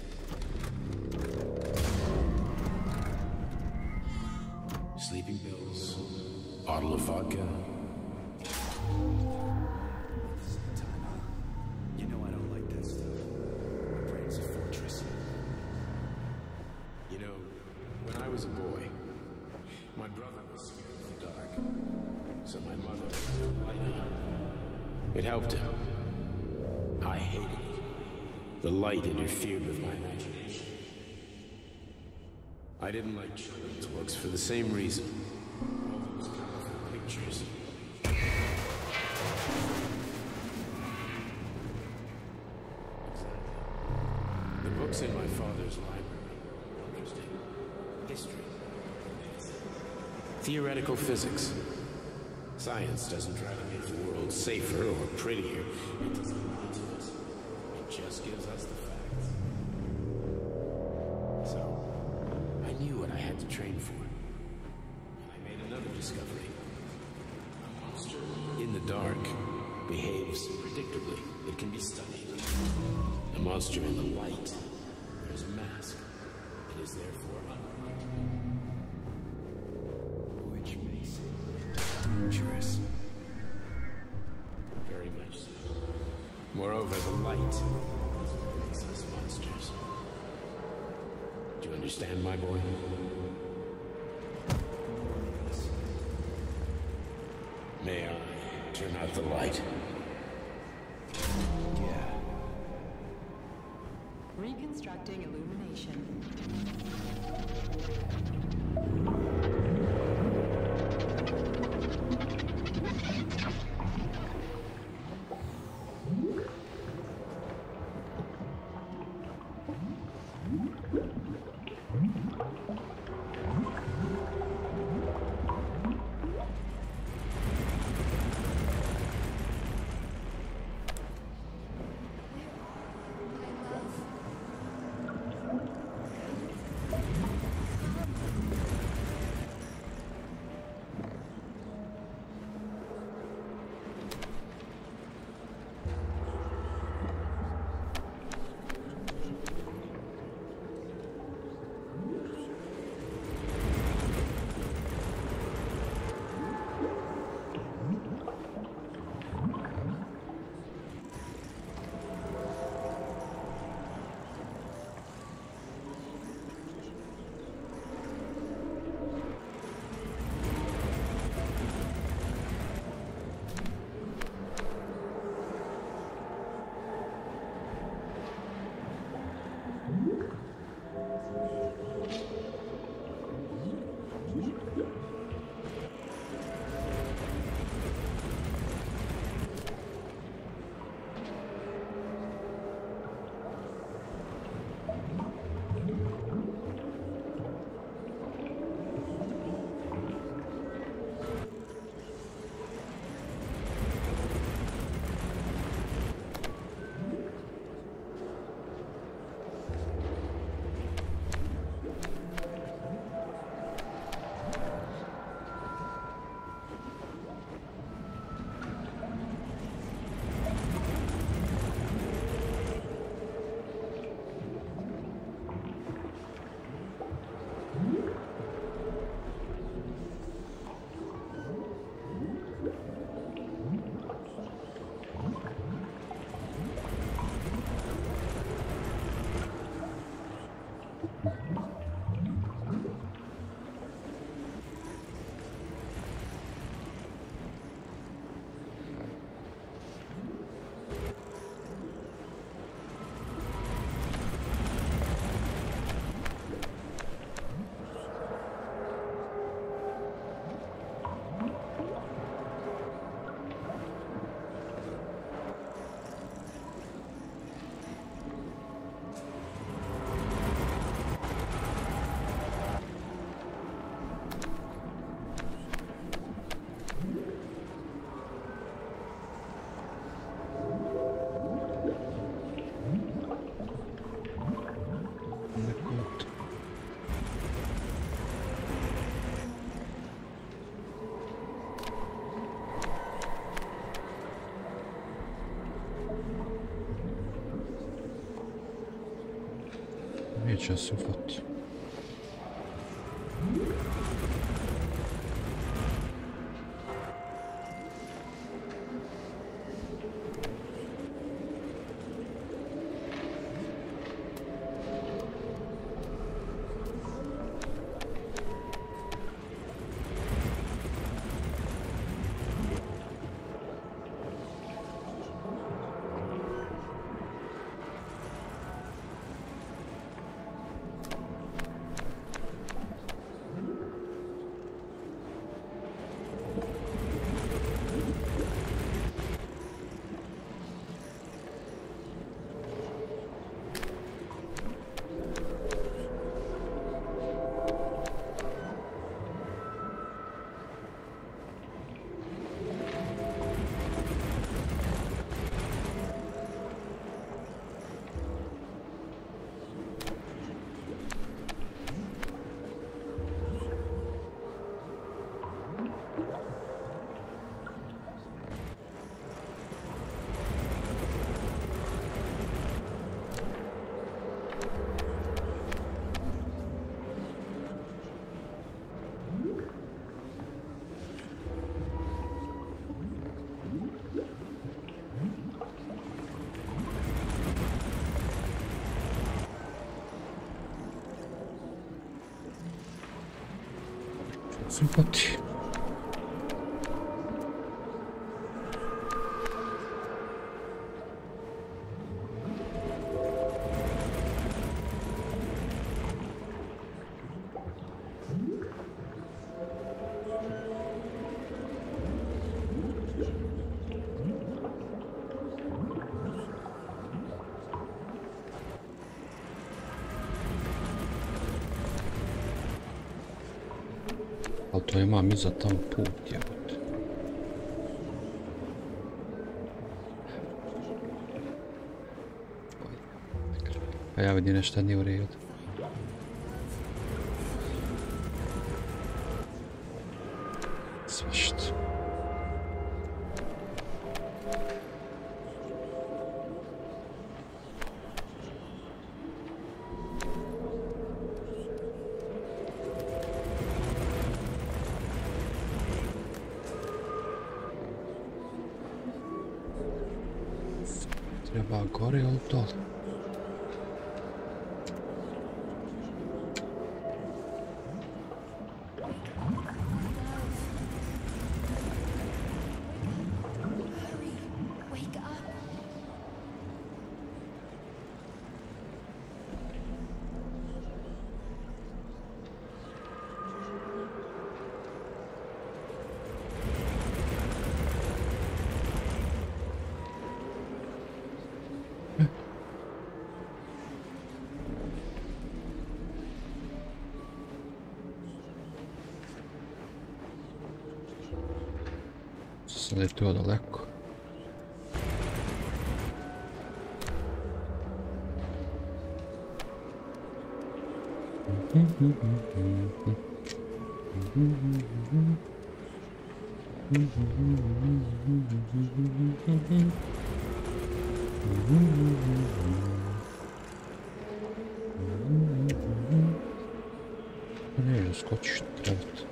Sleeping pills, bottle of vodka. You know I don't like that stuff. My brain's a fortress. You know, when I was a boy, my brother was scared of the dark. So my mother put light on. It helped him. I hated it. The light interfered with my imagination. I didn't like children's books for the same reason. All those colorful pictures. The books in my father's library were interesting. History. Theoretical physics. Science doesn't try to make the world safer or prettier. It doesn't lie to us. It just gives us the facts. So, I knew what I had to train for. And I made another discovery. A monster in the dark behaves predictably. It can be studied. A monster in the light wears a mask. It is therefore unlikely. Which makes it dangerous. Very much so. Moreover, the light makes us monsters. Do you understand, my boy? May I turn out the light? Yeah. Reconstructing illumination. neće se ufati. Ufati. Ali to imam iza tam put, jebote. A ja vidim nešto nije u redu. Svašta. Treba gore ili dole? Sad je to daleko. Ne, skočiš, trebati.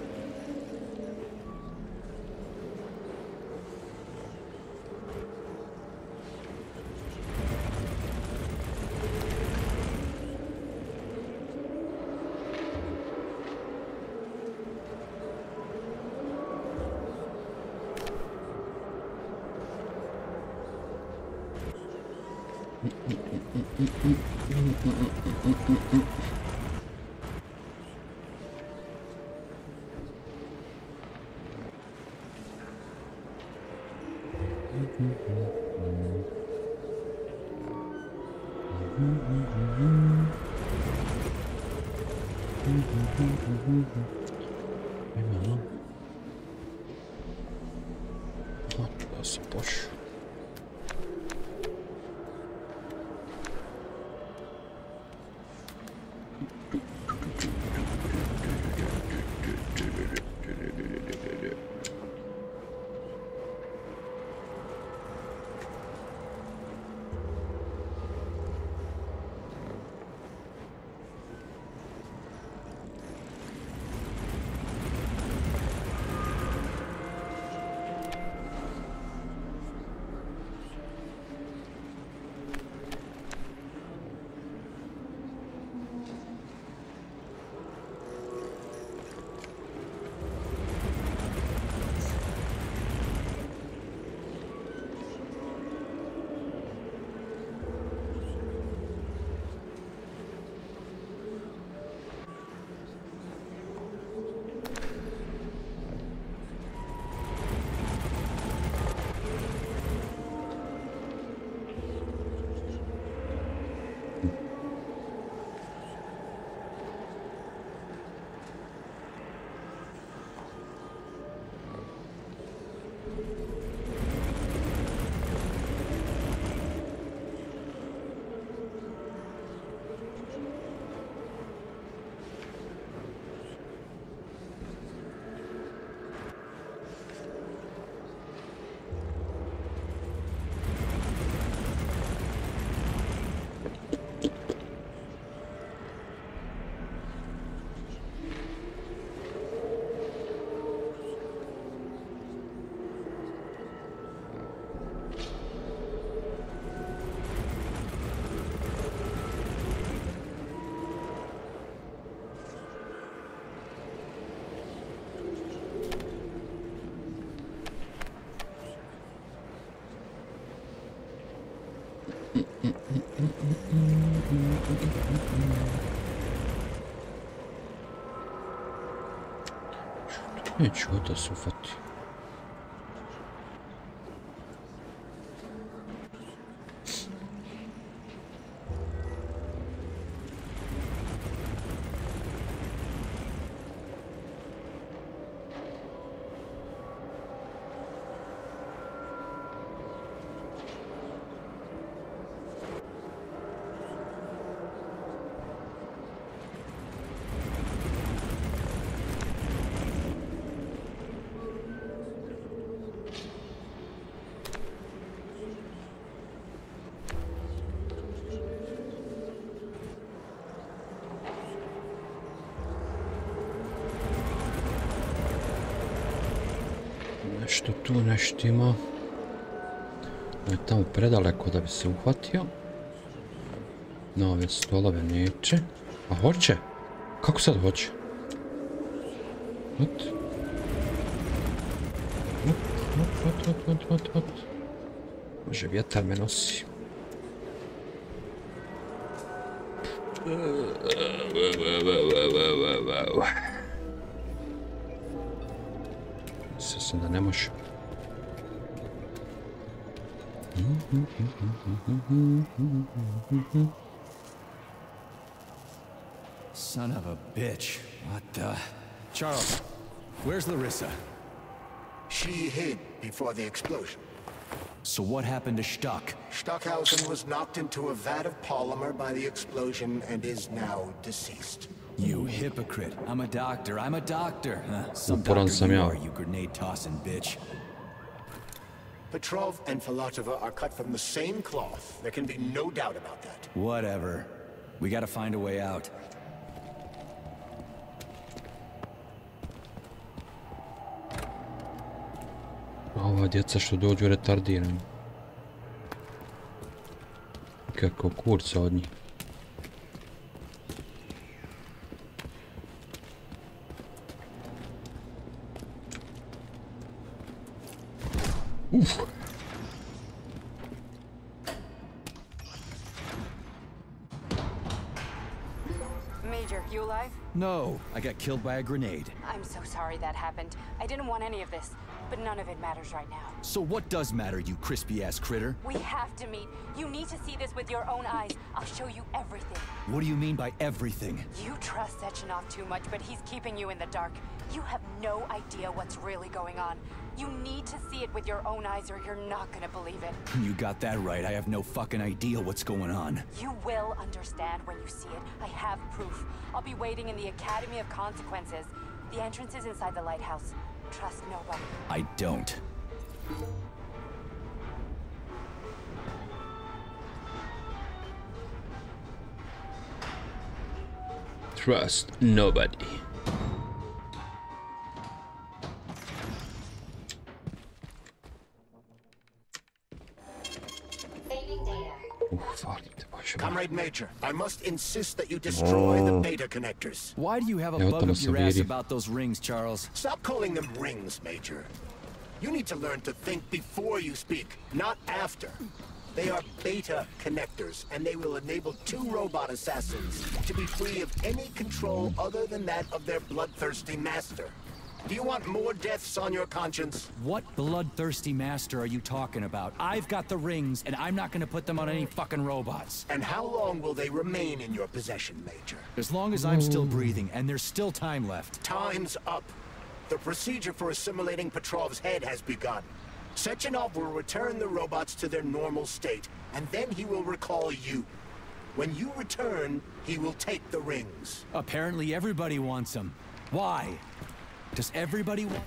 Da se pošu. Neću da se ufati. Nešto tu nešto ima. Je tamo predaleko da bi se uhvatio. Na ove stolove neće. A hoće? Kako sad hoće? Ot. Može, vjetar me nosi. Mislio sam da ne može. Son of a bitch. What the... Charles, where's Larissa? She hid before the explosion. So what happened to Stuck? Stockhausen was knocked into a vat of polymer by the explosion and is now deceased. You hypocrite. I'm a doctor. Some doctor you are, you grenade-tossing bitch. Petrov and Filatova are cut from the same cloth. There can be no doubt about that. Whatever. We gotta find a way out. Ova djeca što dođu retardirani. Kako kurca od njih. Uf. Major, you alive? No, I got killed by a grenade. I'm so sorry that happened. I didn't want any of this, but none of it matters right now. So what does matter, you crispy-ass critter? We have to meet. You need to see this with your own eyes. I'll show you everything. What do you mean by everything? You trust Sechenov too much, but he's keeping you in the dark. You have no idea what's really going on. You need to see it with your own eyes or you're not gonna believe it. You got that right. I have no fucking idea what's going on. You will understand when you see it. I have proof. I'll be waiting in the Academy of Consequences. The entrance is inside the lighthouse. Trust nobody. I don't. Trust nobody. Comrade Major, I must insist that you destroy the beta connectors. Why do you have a bug up your ass about those rings, Charles? Stop calling them rings, Major. You need to learn to think before you speak, not after. They are beta connectors, and they will enable 2 robot assassins to be free of any control other than that of their bloodthirsty master. Do you want more deaths on your conscience? What bloodthirsty master are you talking about? I've got the rings, and I'm not gonna put them on any fucking robots. And how long will they remain in your possession, Major? As long as I'm still breathing, and there's still time left. Time's up. The procedure for assimilating Petrov's head has begun. Sechenov will return the robots to their normal state, and then he will recall you. When you return, he will take the rings. Apparently everybody wants them. Why? Does everybody want...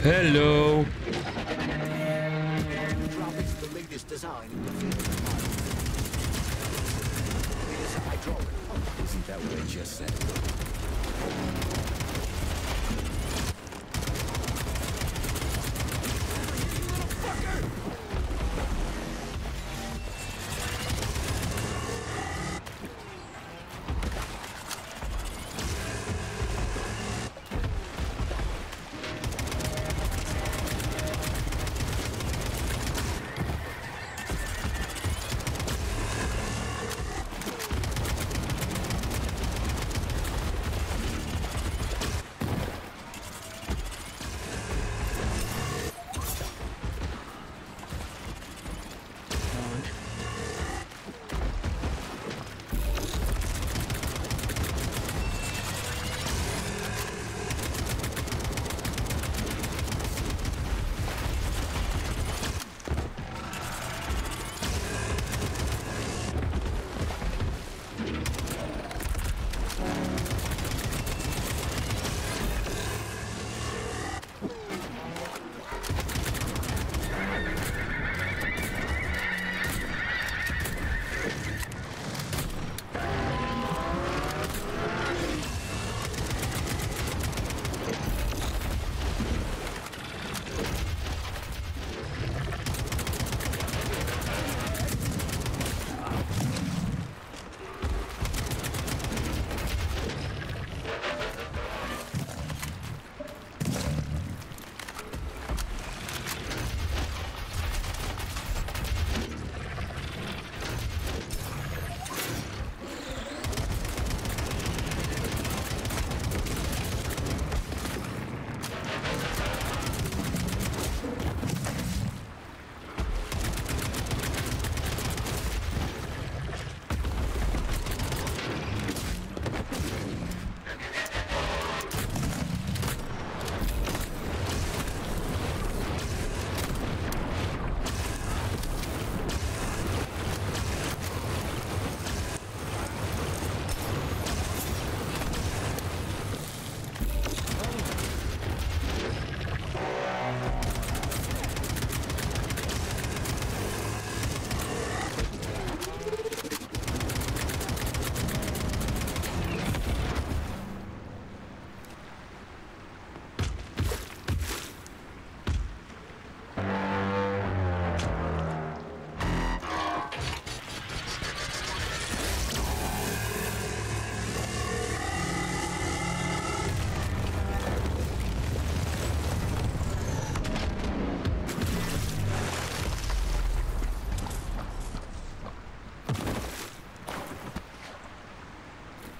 Hello. Dropping the latest design in the field. It is a hydraulic pump. Isn't that what I just said?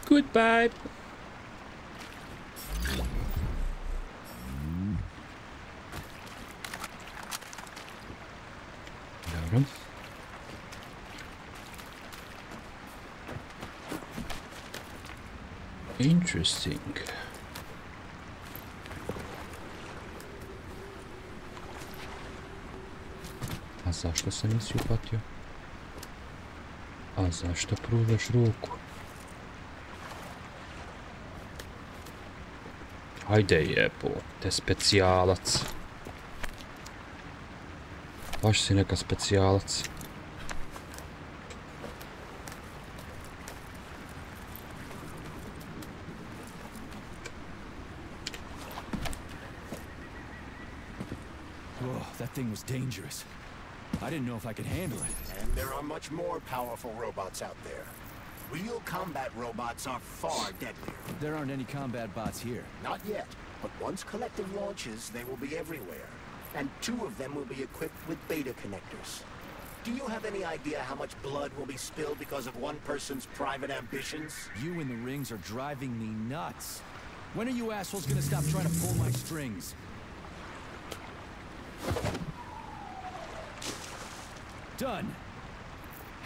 Goodbye. Dobro. Interesting. A zašto se nisi uhvatio? A zašto pružaš ruku? Ajde jebote, specijalac. Baš si neka specijalac. Whoa, that thing was dangerous. I didn't know if I could handle it. And there are much more powerful robots out there. Real combat robots are far deadlier. There aren't any combat bots here. Not yet, but once Collective launches, they will be everywhere. And 2 of them will be equipped with beta connectors. Do you have any idea how much blood will be spilled because of one person's private ambitions? You in the rings are driving me nuts. When are you assholes gonna stop trying to pull my strings? Done.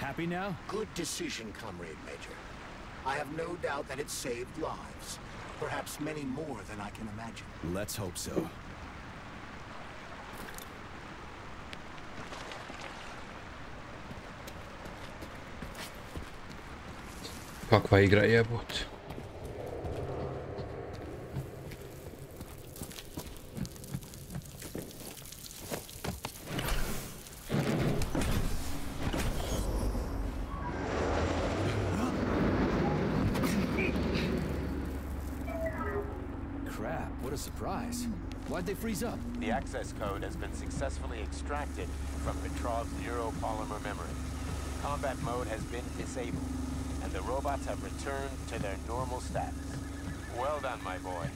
Happy now? Good decision, Comrade Major. I have no doubt that it saved lives. Perhaps many more than I can imagine. Let's hope so. Kakva igra jebot. Crap, what a surprise. Why'd they freeze up? The access code has been successfully extracted from Petrov's neuropolymer memory. Combat mode has been disabled, and the robots have returned to their normal status. Well done, my boy.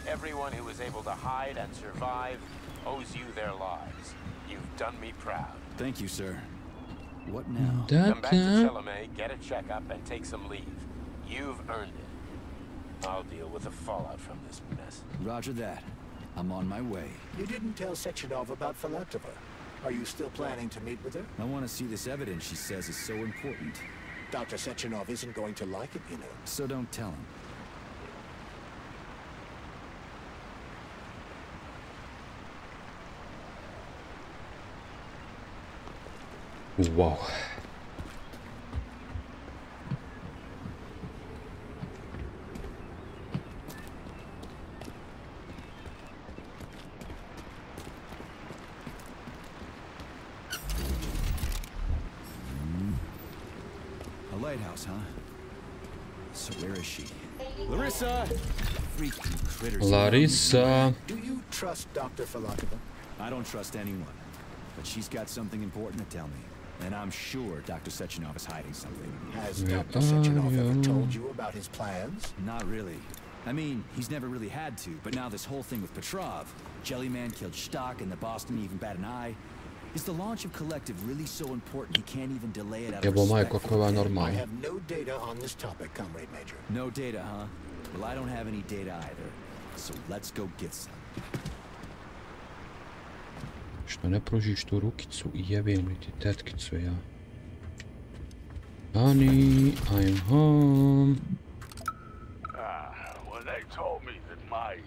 Everyone who was able to hide and survive owes you their lives. You've done me proud. Thank you, sir. What now? Come back to Chalamet, get a checkup, and take some leave. You've earned it. I'll deal with the fallout from this mess. Roger that. I'm on my way. You didn't tell Sechenov about Filatova. Are you still planning to meet with her? I want to see this evidence she says is so important. Dr. Sechenov isn't going to like it, you know. So don't tell him. Wow. A lighthouse, huh? So where is she? Larissa! Freaking critters. Larissa. Do you trust Dr. Filatova? I don't trust anyone. But she's got something important to tell me. And I'm sure Dr. Sechenov is hiding something. Has Dr. Sechenov ever told you about his plans? Not really. I mean, he's never really had to, but now this whole thing with Petrov, Jellyman killed Stock and the boss didn't even bat an eye. Is the launch of Collective really so important he can't even delay it out of respect for I Vodeno? have no data on this topic, Comrade Major. No data, huh? Well, I don't have any data either. So let's go get some. Što ne pružiš tu rukicu i jebem li ti tetkicu ja. Honey, I'm home. When they told me that my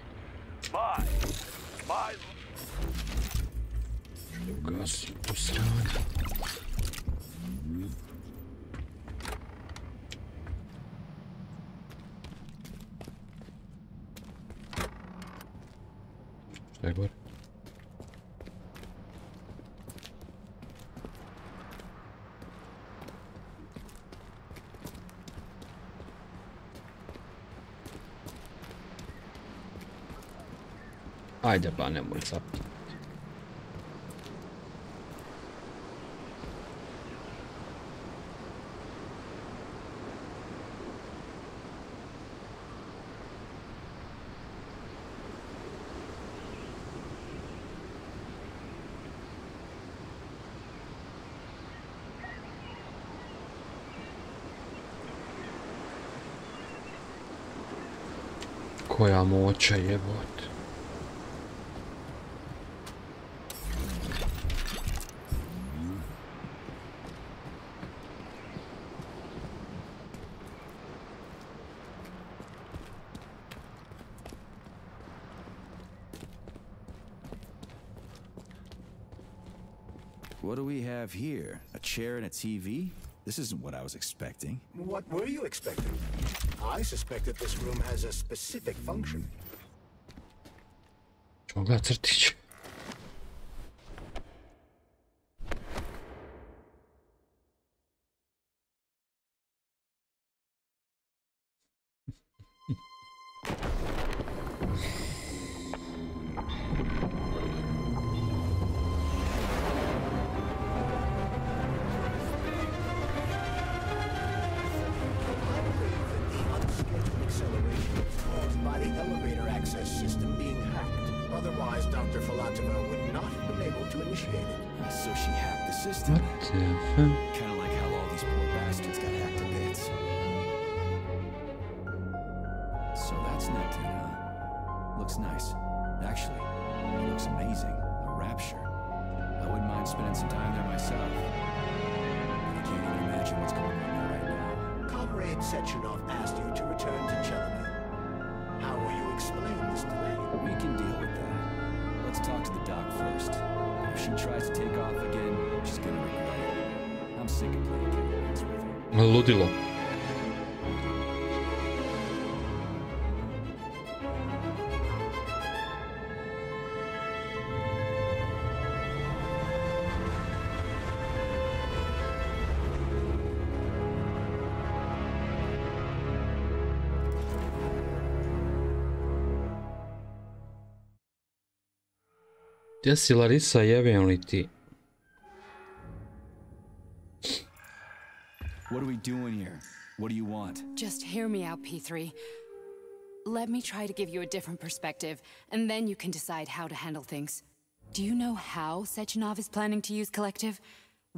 Gasi tu sranje. Šta je gore? Ajde ba, nemoj zapiti. Koja moća jebot. What do we have here? A chair and a TV? This isn't what I was expecting. What were you expecting? I suspect that this room has a specific function. Ćemo gledat crtić. By the elevator access system being hacked. Otherwise, Dr. Filatova would not have been able to initiate it. So she hacked the system. What the fuck? Kind of like how all these poor bastards got hacked to bits. So that's not good, huh? Looks nice. Actually, it looks amazing. A rapture. I wouldn't mind spending some time there myself. But can't even imagine what's going on there right now. Comrade Sechenov asked you to return to Chelomey. How will you explain this delay? We can deal with that. Let's talk to the doc first. If she tries to take off again, she's gonna regret it. I'm sick of playing games with her. Ludilo. Gdje si, Larisa, jebem li ti? What are we doing here? What do you want? Just hear me out, P3. Let me try to give you a different perspective, and then you can decide how to handle things. Do you know how Sechenov is planning to use Collective?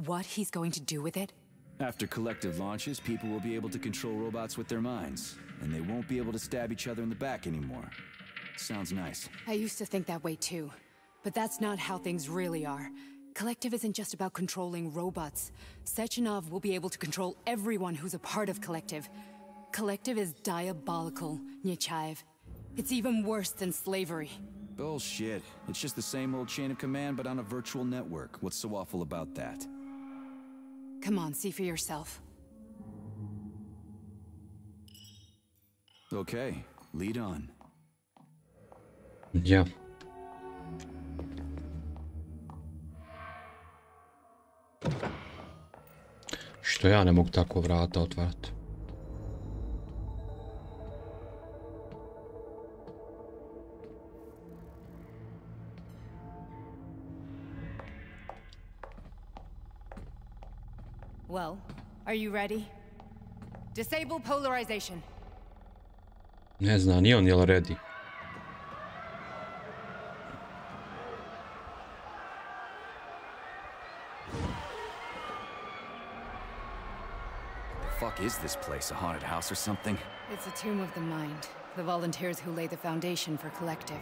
What he's going to do with it? After Collective launches, people will be able to control robots with their minds, and they won't be able to stab each other in the back anymore. Sounds nice. I used to think that way too. But that's not how things really are. Collective isn't just about controlling robots. Sechenov will be able to control everyone who's a part of Collective. Collective is diabolical, Nechayev. It's even worse than slavery. Bullshit. It's just the same old chain of command, but on a virtual network. What's so awful about that? Come on, see for yourself. Okay, lead on. Yeah. Što ja ne mogu tako vrata otvarati? Well, are you ready? Disable polarization. Ne zna, nije on jel ready. Fuck is this place? A haunted house or something? It's a tomb of the mind. The volunteers who lay the foundation for Collective.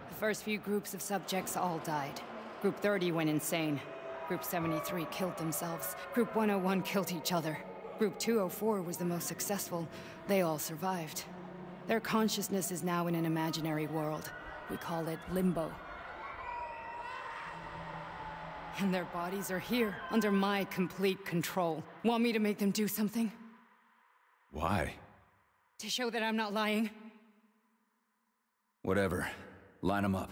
The first few groups of subjects all died. Group 30 went insane. Group 73 killed themselves. Group 101 killed each other. Group 204 was the most successful. They all survived. Their consciousness is now in an imaginary world. We call it Limbo. And their bodies are here, under my complete control. Want me to make them do something? Why? To show that I'm not lying? Whatever. Line them up.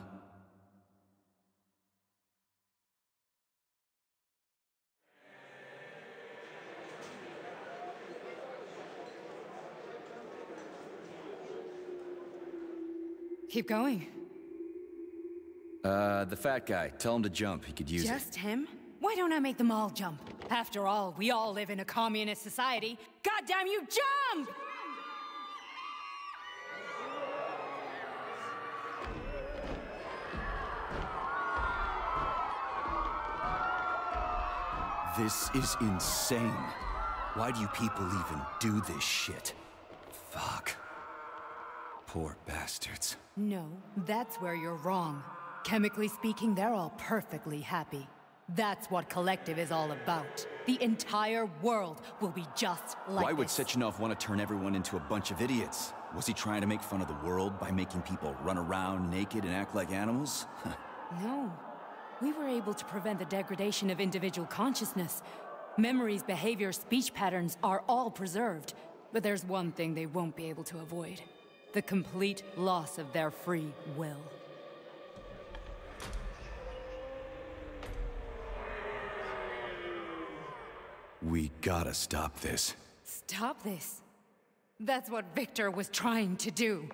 Keep going. The fat guy. Tell him to jump. He could use it. Just him? Why don't I make them all jump? After all, we all live in a communist society. Goddamn you, jump! This is insane. Why do you people even do this shit? Fuck. Poor bastards. No, that's where you're wrong. Chemically speaking, they're all perfectly happy. That's what Collective is all about. The entire world will be just like Why would this. Sechenov want to turn everyone into a bunch of idiots? Was he trying to make fun of the world by making people run around naked and act like animals? No. We were able to prevent the degradation of individual consciousness. Memories, behavior, speech patterns are all preserved. But there's one thing they won't be able to avoid. The complete loss of their free will. We gotta stop this. Stop this? That's what Victor was trying to do.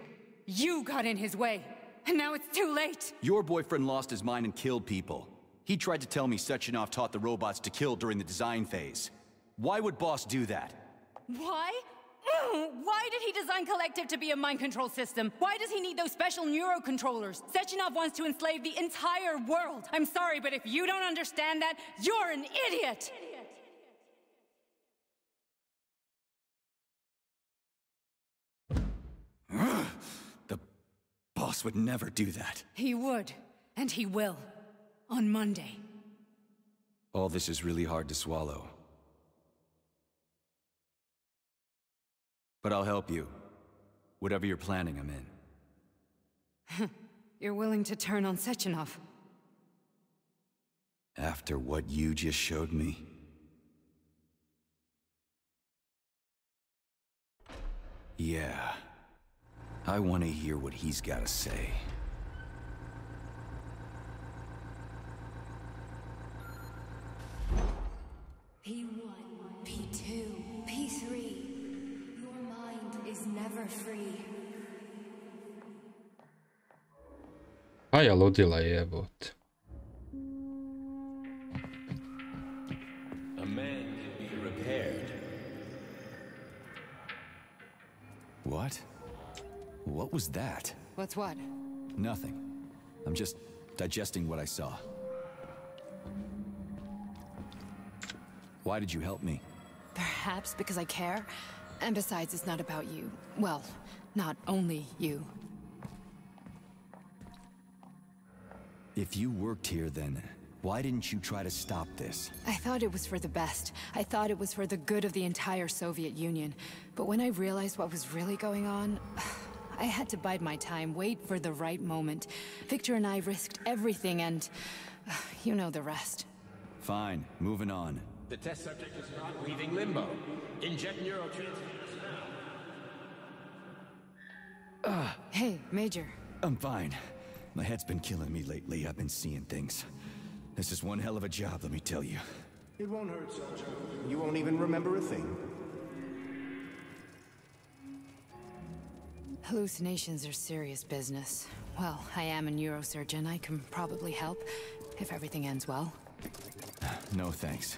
You got in his way, and now it's too late. Your boyfriend lost his mind and killed people. He tried to tell me Sechenov taught the robots to kill during the design phase. Why would Boss do that? Why? Why did he design Collective to be a mind control system? Why does he need those special neurocontrollers? Sechenov wants to enslave the entire world. I'm sorry, but if you don't understand that, you're an idiot! The boss would never do that. He would, and he will. On Monday. All this is really hard to swallow. But I'll help you. Whatever you're planning, I'm in. You're willing to turn on Sechenov? After what you just showed me? Yeah. I want to hear what he's got to say. P1, P2, P3. Your mind is never free. A ja ludila jebot. A man can be repaired. What? What was that? What's what? Nothing. I'm just digesting what I saw. Why did you help me? Perhaps because I care. And besides, it's not about you. Well, not only you. If you worked here, then why didn't you try to stop this? I thought it was for the best. I thought it was for the good of the entire Soviet Union. But when I realized what was really going on, I had to bide my time, wait for the right moment. Victor and I risked everything and you know the rest. Fine, moving on. The test subject is not leaving limbo. Inject neurotransmitters now. Hey, Major. I'm fine. My head's been killing me lately. I've been seeing things. This is one hell of a job, let me tell you. It won't hurt, soldier. You won't even remember a thing. Hallucinations are serious business. Well, I am a neurosurgeon. I can probably help, if everything ends well. No thanks.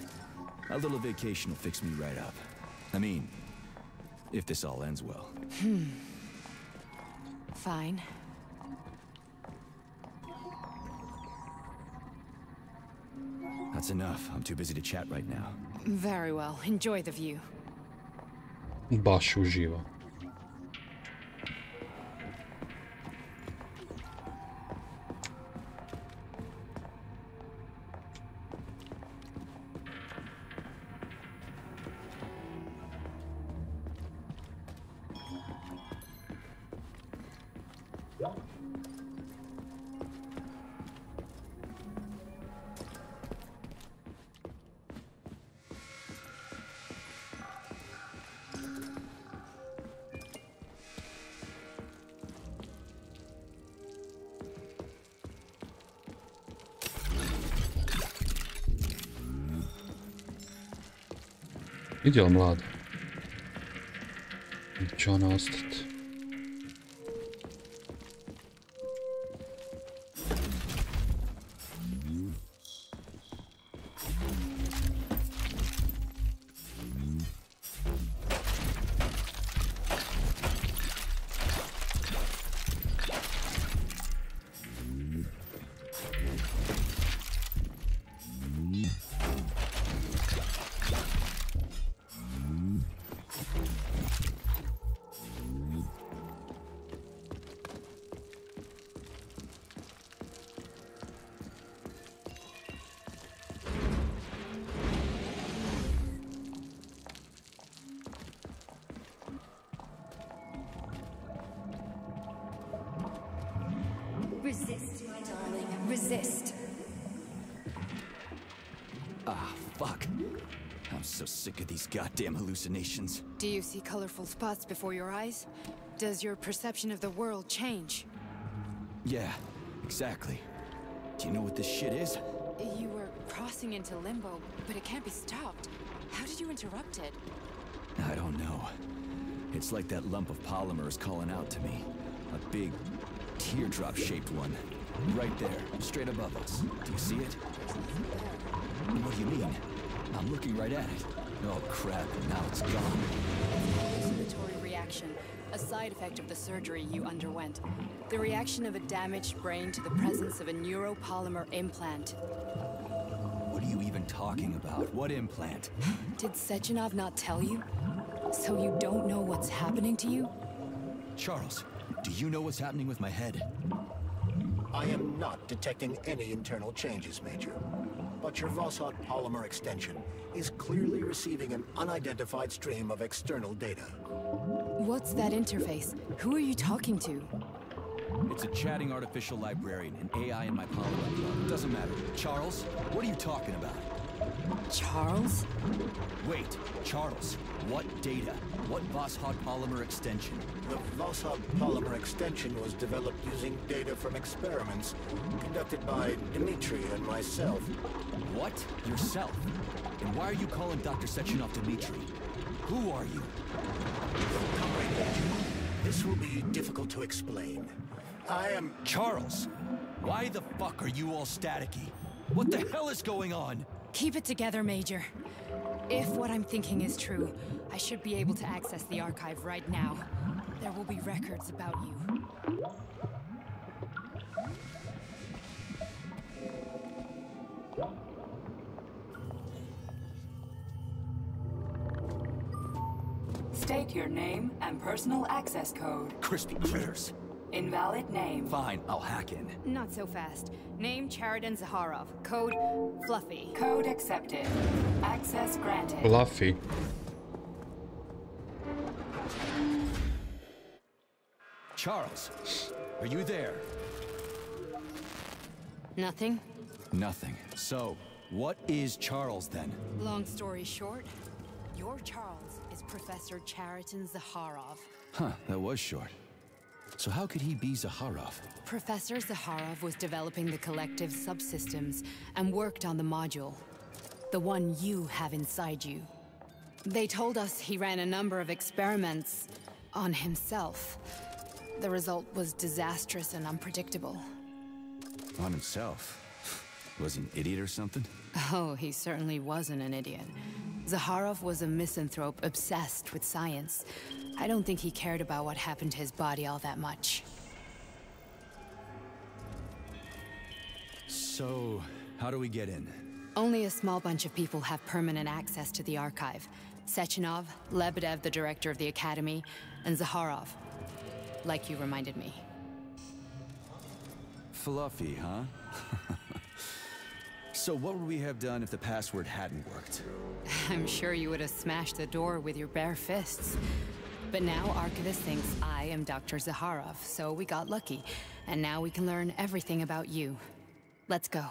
A little vacation will fix me right up. I mean, if this all ends well. Fine. That's enough. I'm too busy to chat right now. Very well. Enjoy the view. Baš uživa. Vidjela mlada. Će ona ostati. Resist, my darling. Resist. Ah, fuck. I'm so sick of these goddamn hallucinations. Do you see colorful spots before your eyes? Does your perception of the world change? Yeah, exactly. Do you know what this shit is? You were crossing into limbo, but it can't be stopped. How did you interrupt it? I don't know. It's like that lump of polymer is calling out to me. A big, teardrop-shaped one. Right there, straight above us. Do you see it? What do you mean? I'm looking right at it. Oh crap, now it's gone. Hallucinatory reaction, a side effect of the surgery you underwent. The reaction of a damaged brain to the presence of a neuropolymer implant. What are you even talking about? What implant? Did Sechenov not tell you? So you don't know what's happening to you? Charles, do you know what's happening with my head? I am not detecting any internal changes, Major. but your Vossot polymer extension is clearly receiving an unidentified stream of external data. What's that interface? Who are you talking to? It's a chatting artificial librarian, an AI in my polymer club. Doesn't matter. Charles, what are you talking about? Charles? Wait, Charles, what data? What Vossot polymer extension? The Vossot polymer extension was developed using data from experiments conducted by Dmitri and myself. What? Yourself? And why are you calling Dr. Sechenov Dmitri? Who are you? This will be difficult to explain. I am... Charles! Why the fuck are you all staticky? What the hell is going on? Keep it together, Major. If what I'm thinking is true, I should be able to access the archive right now. There will be records about you. State your name and personal access code. Crispy critters. Invalid name. Fine, I'll hack in. Not so fast. Name Chariton Zaharov. Code Fluffy. Code accepted. Access granted. Fluffy. Charles, are you there? Nothing? Nothing. So, what is Charles then? Long story short, your Charles is Professor Chariton Zaharov. Huh, that was short. So how could he be Zaharov? Professor Zaharov was developing the collective subsystems and worked on the module. The one you have inside you. They told us he ran a number of experiments on himself. The result was disastrous and unpredictable. On himself? Was he an idiot or something? Oh, he certainly wasn't an idiot. Zaharov was a misanthrope obsessed with science. I don't think he cared about what happened to his body all that much. So, how do we get in? Only a small bunch of people have permanent access to the archive. Sechenov, Lebedev, the director of the academy, and Zaharov. Like you reminded me. Fluffy, huh? So what would we have done if the password hadn't worked? I'm sure you would have smashed the door with your bare fists. But now Archivist thinks I am Dr. Zaharov, so we got lucky. And now we can learn everything about you. Let's go.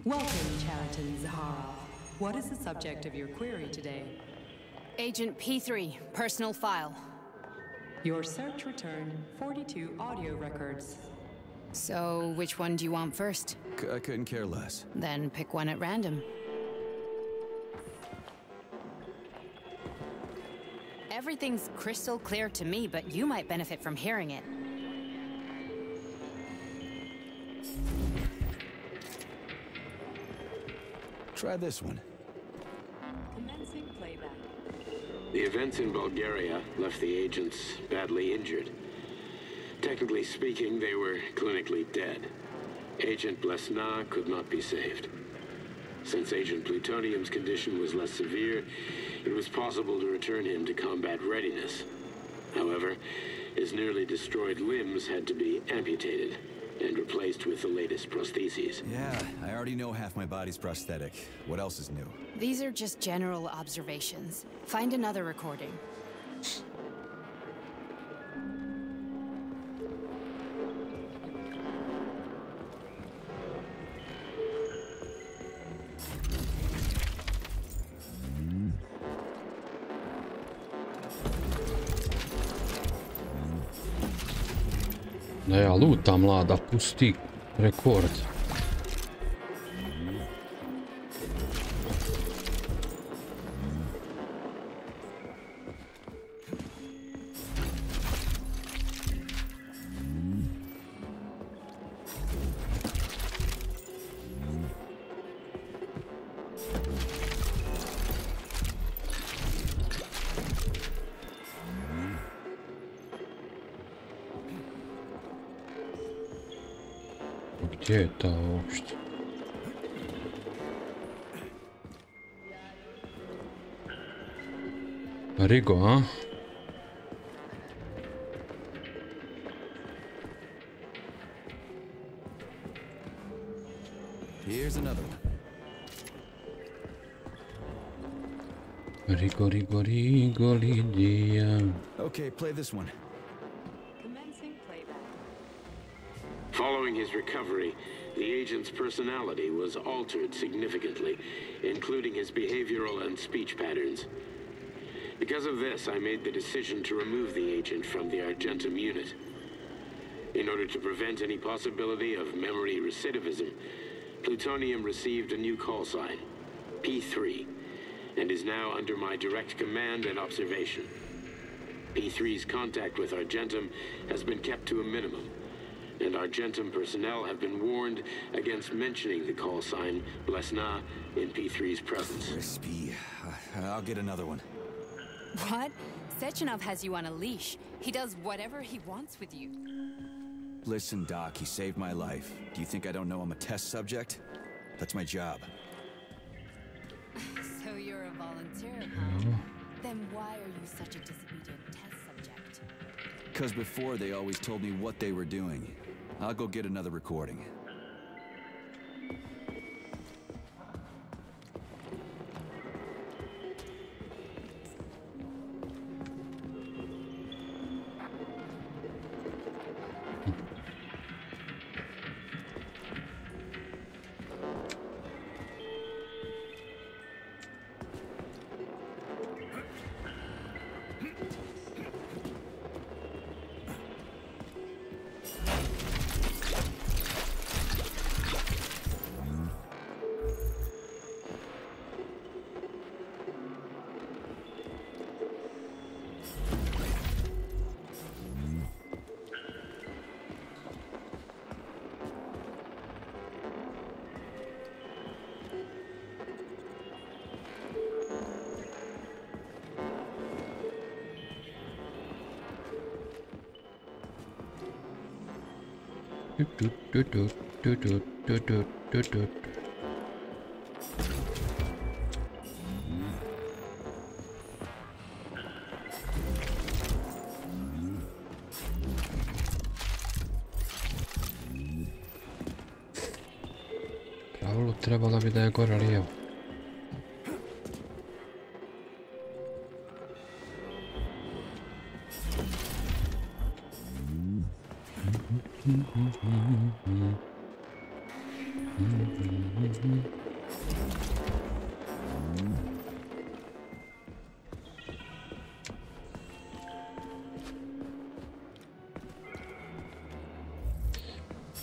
Welcome, Chariton Zaharov. What is the subject of your query today? Agent P3, personal file. Your search returned 42 audio records. So, which one do you want first? I couldn't care less. Then pick one at random. Everything's crystal clear to me, but you might benefit from hearing it. Try this one. Commencing playback. The events in Bulgaria left the agents badly injured. Technically speaking, they were clinically dead. Agent Blesna could not be saved. Since Agent Plutonium's condition was less severe, it was possible to return him to combat readiness. However, his nearly destroyed limbs had to be amputated and replaced with the latest prostheses. Yeah, I already know half my body's prosthetic. What else is new? These are just general observations. Find another recording. Da ja lutam, mlada, pusti rekord. Gdje je ta uopšte? Rigo, a? Here's another one. Okay, play this one. Commencing playback. Following his recovery, the agent's personality was altered significantly, including his behavioral and speech patterns. Because of this, I made the decision to remove the agent from the Argentum unit. In order to prevent any possibility of memory recidivism, Plutonium received a new call sign, P3, and is now under my direct command and observation. P3's contact with Argentum has been kept to a minimum, and Argentum personnel have been warned against mentioning the call sign Blesna in P3's presence. Crispy. I'll get another one. What? Sechenov has you on a leash. He does whatever he wants with you. Listen, Doc, he saved my life. Do you think I don't know I'm a test subject? That's my job. So you're a volunteer, huh? Then why are you such a disobedient test subject? Because before they always told me what they were doing. I'll go get another recording. Pravilo trebalo bi da je gore lijevo.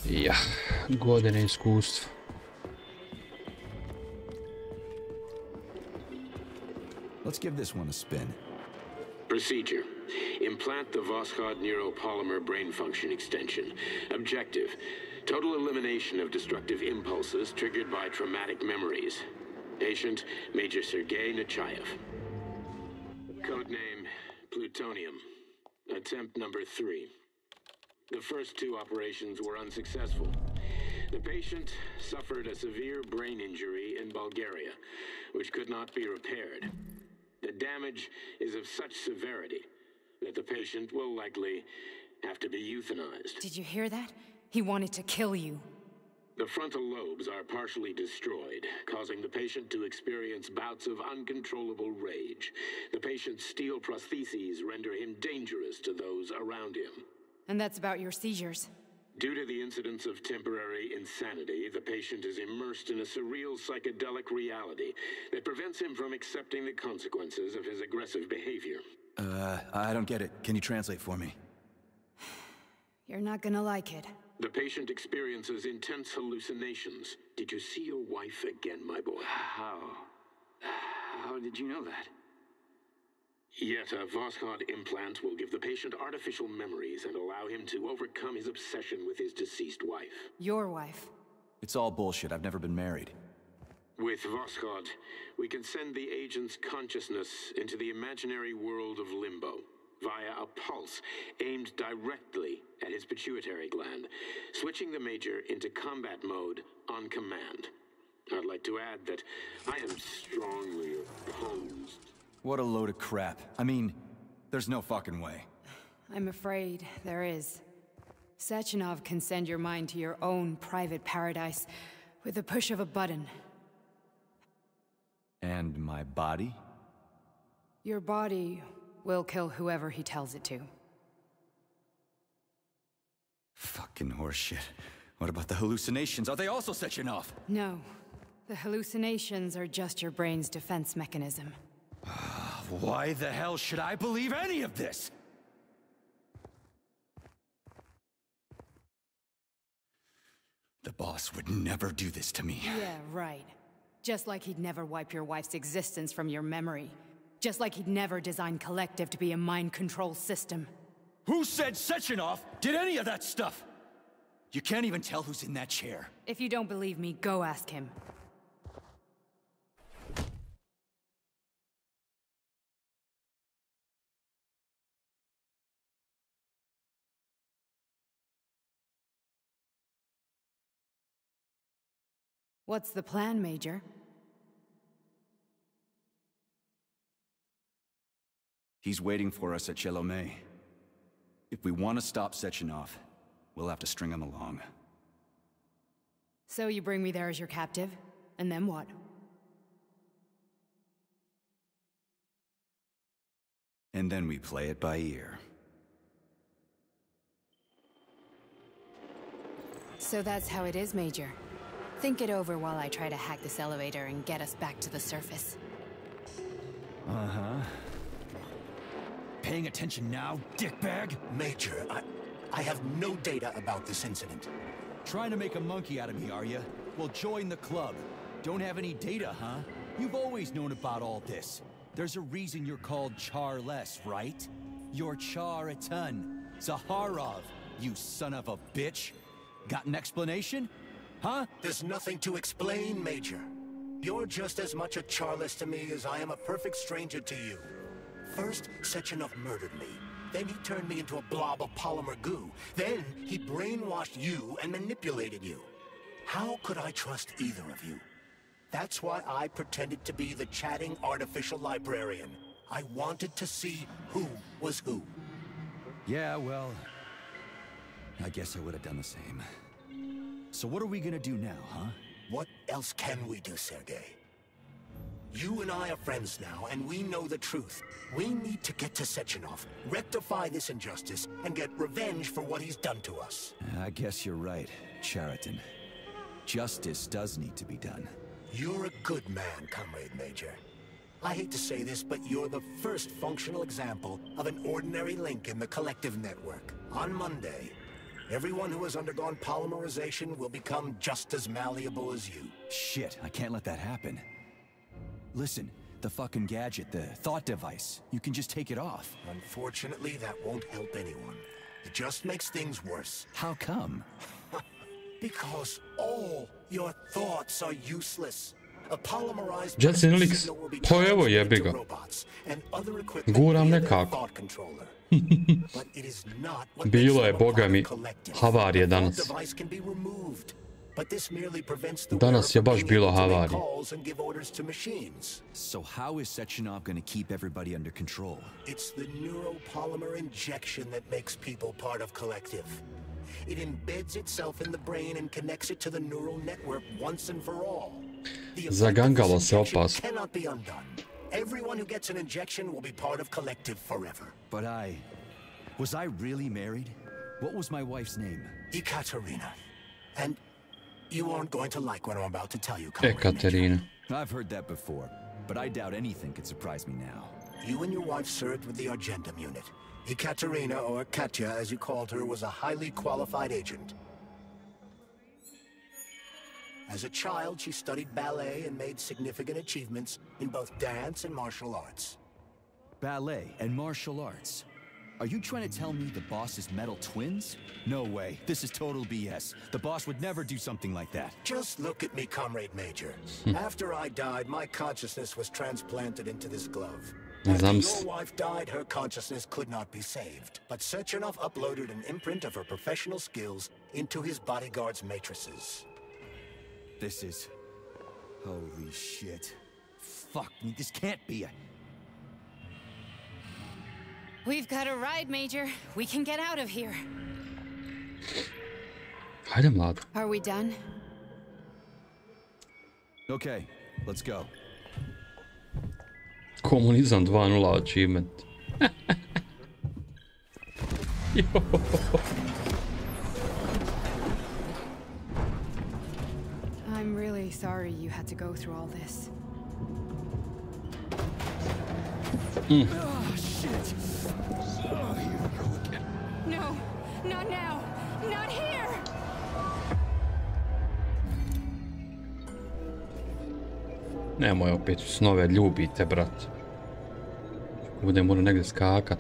Ja, godine iskustva. Let's give this one a spin. Procedure. Implant the Voskhod neuropolymer brain function extension. Objective. Total elimination of destructive impulses triggered by traumatic memories. Patient, Major Sergei Nechayev. Codename, Plutonium. Attempt number 3. The first 2 operations were unsuccessful. The patient suffered a severe brain injury in Bulgaria, which could not be repaired. The damage is of such severity that the patient will likely have to be euthanized. Did you hear that? He wanted to kill you. The frontal lobes are partially destroyed, causing the patient to experience bouts of uncontrollable rage. The patient's steel prostheses render him dangerous to those around him. And that's about your seizures. Due to the incidence of temporary insanity, the patient is immersed in a surreal psychedelic reality that prevents him from accepting the consequences of his aggressive behavior. I don't get it. Can you translate for me? You're not gonna like it. The patient experiences intense hallucinations. Did you see your wife again, my boy? How did you know that? Yet a Voskhod implant will give the patient artificial memories and allow him to overcome his obsession with his deceased wife. Your wife. It's all bullshit. I've never been married. With Voskhod, we can send the agent's consciousness into the imaginary world of limbo via a pulse aimed directly at his pituitary gland, switching the Major into combat mode on command. I'd like to add that I am strongly opposed. What a load of crap. I mean, there's no fucking way. I'm afraid there is. Sechenov can send your mind to your own private paradise, With the push of a button. And my body? Your body will kill whoever he tells it to. Fucking horseshit. What about the hallucinations? Are they also setting off? No. The hallucinations are just your brain's defense mechanism. Why the hell should I believe any of this? The boss would never do this to me. Yeah, right. Just like he'd never wipe your wife's existence from your memory. Just like he'd never design Collective to be a mind control system. Who said Sechenov did any of that stuff? You can't even tell who's in that chair. If you don't believe me, go ask him. What's the plan, Major? He's waiting for us at Chelomey. If we want to stop Sechenov, we'll have to string him along. So you bring me there as your captive? And then what? And then we play it by ear. So that's how it is, Major. Think it over while I try to hack this elevator and get us back to the surface. Uh-huh. Paying attention now, dickbag? Major, I have no data about this incident. Trying to make a monkey out of me, are you? Well, join the club. Don't have any data, huh? You've always known about all this. There's a reason you're called Charless, right? You're Char-a-ton. Zaharov, you son of a bitch. Got an explanation? Huh? There's nothing to explain, Major. You're just as much a Charless to me as I am a perfect stranger to you. First, Sechenov murdered me. Then he turned me into a blob of polymer goo. Then he brainwashed you and manipulated you. How could I trust either of you? That's why I pretended to be the chatting artificial librarian. I wanted to see who was who. Yeah, well, I guess I would have done the same. So what are we gonna do now, huh? What else can we do, Sergei? You and I are friends now, and we know the truth. We need to get to Sechenov, rectify this injustice, and get revenge for what he's done to us. I guess you're right, Chariton. Justice does need to be done. You're a good man, Comrade Major. I hate to say this, but you're the first functional example of an ordinary link in the Collective network. On Monday, everyone who has undergone polymerization will become just as malleable as you. Shit, I can't let that happen. Listen, the fucking gadget, the thought device, you can just take it off. Unfortunately, that won't help anyone. It just makes things worse. How come? Because all your thoughts are useless. A polymerized Jetsinolix, pa evo jebi ga. Guram nekako. Bilo je, boga mi, havarije danas. Danas je baš bilo havarije. So how is Sechenov going to keep everybody under control? It's the neuropolymer injection that makes people part of Collective. It embeds itself in the brain and connects it to the neural network once and for all. Zagangalo se opasno. Cannot be undone. Everyone who gets an injection will be part of Collective forever. But was I really married? What was my wife's name? Ekaterina. And you aren't going to like what I'm about to tell you, Ekaterina. I've heard that before, but I doubt anything could surprise me now. You and your wife served with the Argentum unit. Ekaterina, or Katya as you called her, was a highly qualified agent. As a child, she studied ballet and made significant achievements in both dance and martial arts. Ballet and martial arts? Are you trying to tell me the boss is metal twins? No way. This is total BS. The boss would never do something like that. Just look at me, Comrade Major. After I died, my consciousness was transplanted into this glove. After your wife died, her consciousness could not be saved. But Sechenov uploaded an imprint of her professional skills into his bodyguard's matrices. This is... holy shit. Fuck me, this can't be a... We've got a ride, Major. We can get out of here. Hajde, mlad. Are we done? Okay, let's go. Komunizam 2.0 achievement. I'm really sorry you had to go through all this. Oh, shit. Oh, here we go again. No, not now. Not here. Nemoj opet u snove, ljubite, brat. Budem morao negdje skakat.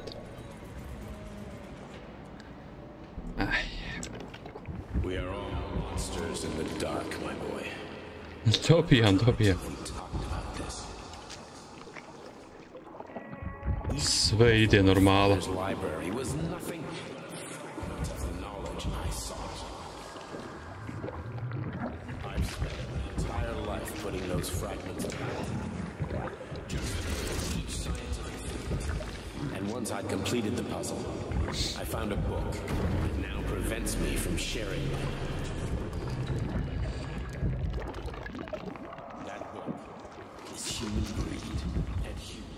We are all monsters in the dark, my boy. Dobijam. Sve ide normala. His library was nothing but the knowledge I sought. I've spent my entire life putting those fragments together. Just each scientific thing. And once I'd completed the puzzle, I found a book that now prevents me from sharing my knowledge. That book is human greed and human.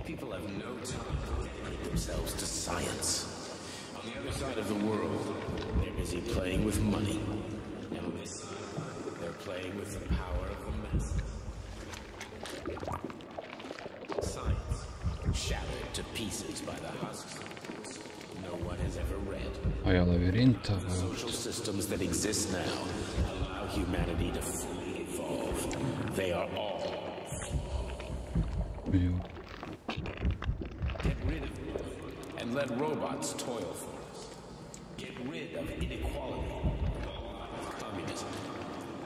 People have no time to dedicate themselves to science. On the other side of the world, they're busy playing with money. And on this side, they're playing with the power of the masses. Science, shattered to pieces by the husks no one has ever read. The social systems that exist now allow humanity to fully evolve. They are all get rid of it and let robots toil for us. Get rid of inequality, communism.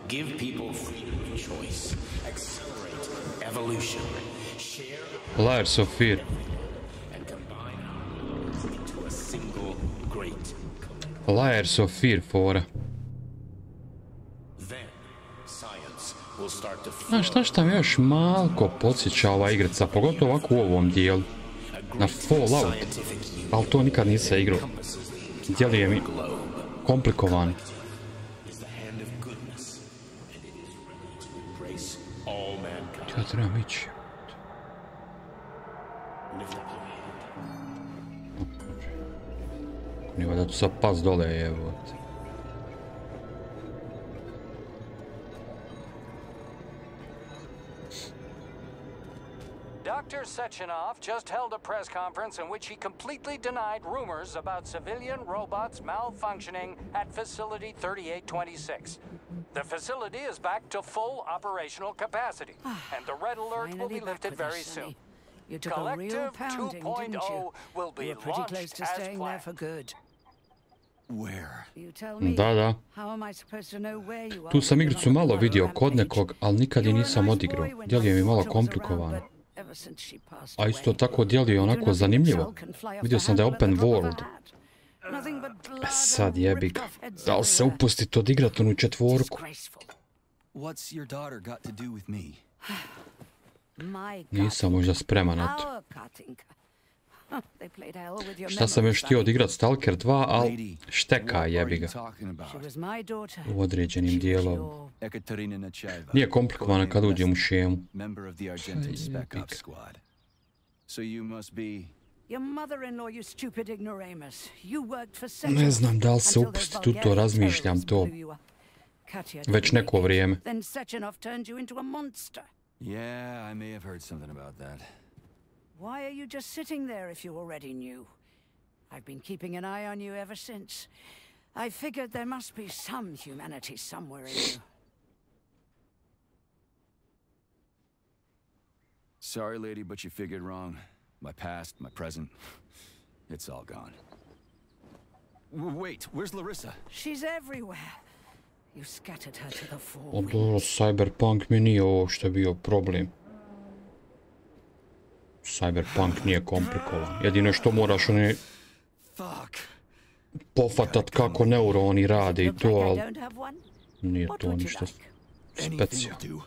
Give people freedom of choice. Accelerate evolution. Share Layers of Fear. and combine ours into a single great Layers of Fear fora. Then science will start to Znaš šta me još malko podsjeća ova igrica, pogotovo ovako u ovom dijelu. Na Fallout, ali to nikad nisam igrao. Djeluje mi komplikovan. Ja trebam ići. Nije da tu sad pas dole, evo. Dr. Sechenov just held a press conference in which he completely denied rumors about civilian robots malfunctioning at Facility 3826. The facility is back to full operational capacity, and the red alert will be lifted very soon. You took a real pounding, didn't you? Will be You're pretty close to staying there for good. Where? You tell me. Da. How am I supposed to know where you are? Tu sam igricu malo vidio kod nekog, ali nikad je nisam odigrao. Djeluje mi malo komplikovano. A isto tako djeluje onako zanimljivo. Vidio sam da je open world. Sad jebi ga. Da li se upustit odigrat onu četvorku? What's your daughter got to do with me? Nisam možda spreman na to. Šta sam još htio odigrat Stalker 2, ali šteka jebi ga. U određenim dijelom. Nije komplikovano kad uđem u šemu. Ne znam da li se upustit u to, razmišljam to. Već neko vrijeme. Yeah, I may have heard something about that. Why are you just sitting there if you already knew? I've been keeping an eye on you ever since. I figured there must be some humanity somewhere in you. Sorry, lady, but you figured wrong. My past, my present, it's all gone. Wait, where's Larissa? She's everywhere. You scattered her to the fall. Dobro, Cyberpunk mi nije ovo što je bio problem. Cyberpunk nije komplikovan. Jedino što moraš oni pofatat kako neuroni rade i to, ali nije to ništa specijalno.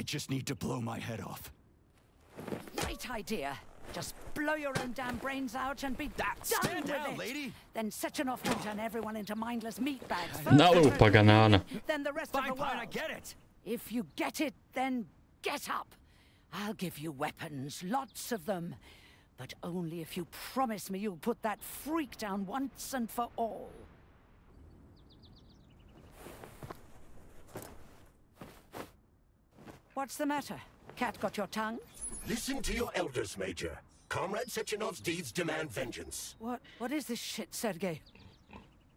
I just need to blow my head off. Great idea. Just blow your own damn brains out and be done Stand with down, it. lady. Then Sechenov can turn everyone into mindless meatbags. Nalupa ga Nana. Then the rest of the Fine, world. I get it. If you get it, then get up. I'll give you weapons, lots of them. But only if you promise me you'll put that freak down once and for all. What's the matter? Cat got your tongue? Listen to your elders, Major. Comrade Sechenov's deeds demand vengeance. What is this shit, Sergei?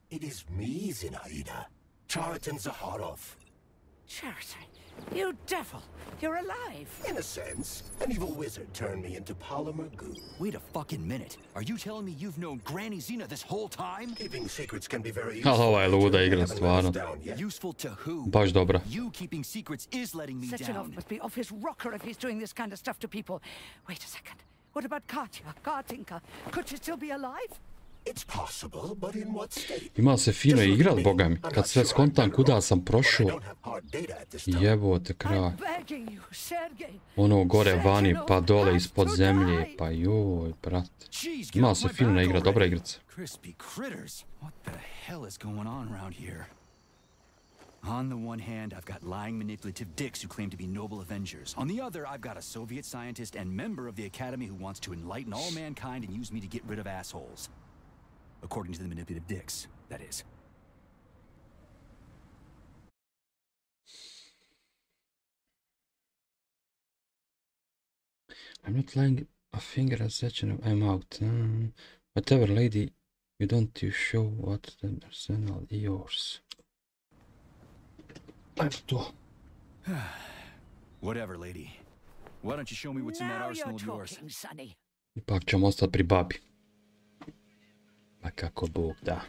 It is me, Zinaida. Chariton Zaharov. Chariton? You devil! You're alive! In a sense, an evil wizard turned me into polymer goo. Wait a fucking minute. Are you telling me you've known Granny Zina this whole time? Keeping secrets can be very Ali ova je luda igra, stvarno. Useful to who? Baš dobra. You keeping secrets is letting me Sechenov down. must be off his rocker if he's doing this kind of stuff to people. Wait a second. What about Katya, Katinka? Could she still be alive? It's possible, but in what state? Ima se fino igrat, boga mi. Kad sve skontam kuda sam prošao. Jebote kraj. Ono gore vani, pa dole ispod zemlje, pa joj, brate. Ima se fino igrat, dobra igrica. Crispy critters. What the hell is going on around here? On the one hand, I've got lying, manipulative dicks who claim to be noble avengers. On the other, I've got a Soviet scientist and member of the Academy who wants to enlighten all mankind and use me to get rid of assholes. According to the manipulative dicks, that is. I'm not laying a finger at Sechenov, I'm out. Whatever, lady, you don't show what the arsenal is yours. Whatever, lady. Why don't you show me what's in that arsenal of yours? Ipak ćemo ostati pri babi. Pa kako Bog da.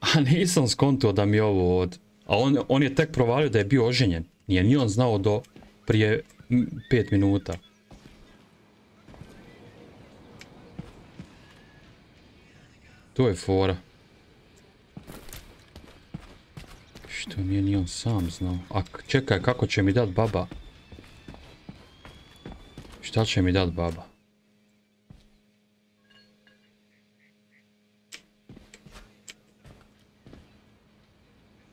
A nisam skontuo da mi je ovo od... A on je tek provalio da je bio oženjen. Nije ni on znao do prije 5 minuta. To je fora. Što nije ni on sam znao. A čekaj, kako će mi dat baba? Šta će mi dat baba?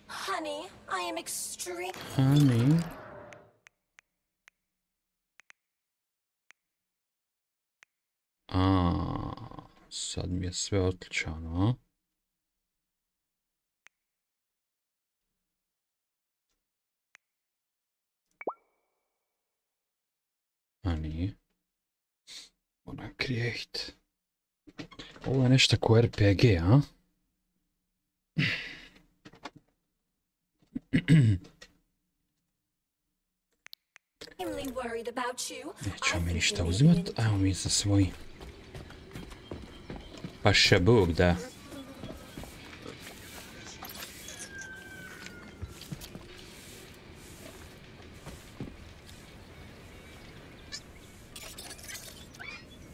Honey, I am extreme. Honey. Sad mi je sve otključano, a? A nije. Moram create. Ovo je nešto ko RPG, a? Nećemo mi ništa uzimat, ajmo mi za svoji. Pa še Bog da.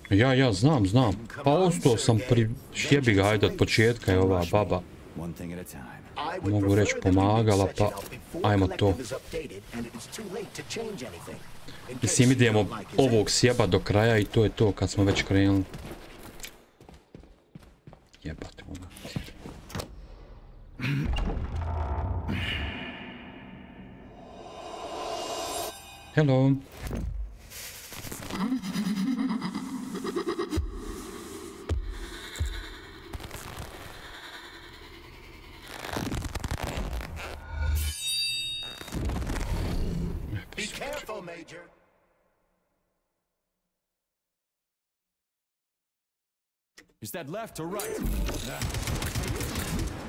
Ja, znam. Pa ostao sam pri šjebi ga, ajde od početka je ova baba. Mogu reći pomagala, pa ajmo to. Mislim, idemo ovog sjeba do kraja i to je to kad smo već krenuli. Jebate ono. Hello. Be careful, Major. Is that left or right? You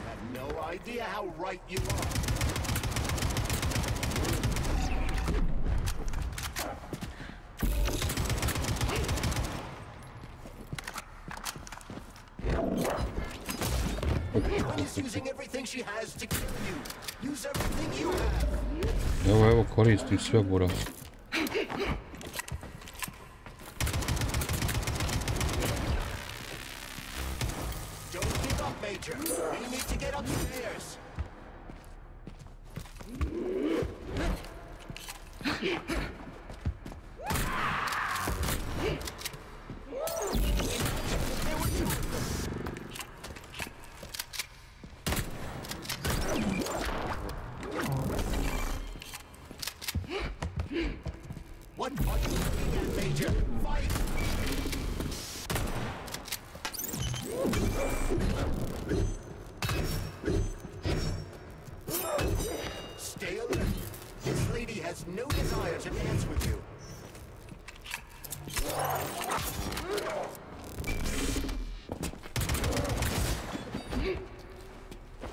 have no idea how right you are. One is using everything she has to kill you. Use everything you have. Evo, koristim sve, buras. Major, we need to get upstairs.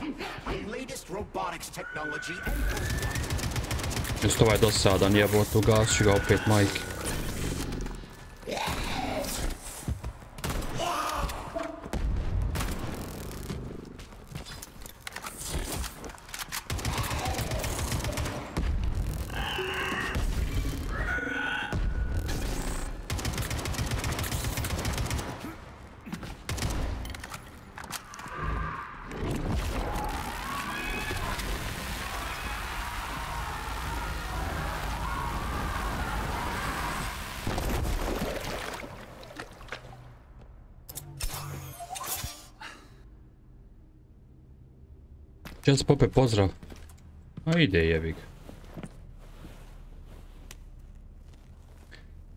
The latest robotics technology and Isto ovaj dosadan jebot, ugasit ga opet majke. Čas Pope, pozdrav. A ide jebik.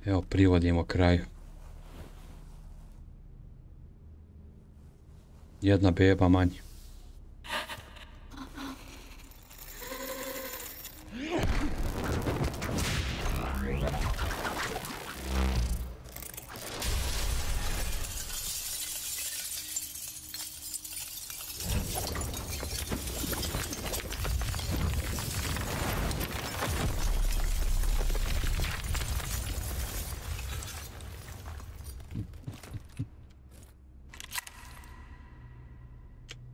Evo, privodimo kraju. Jedna beba manje.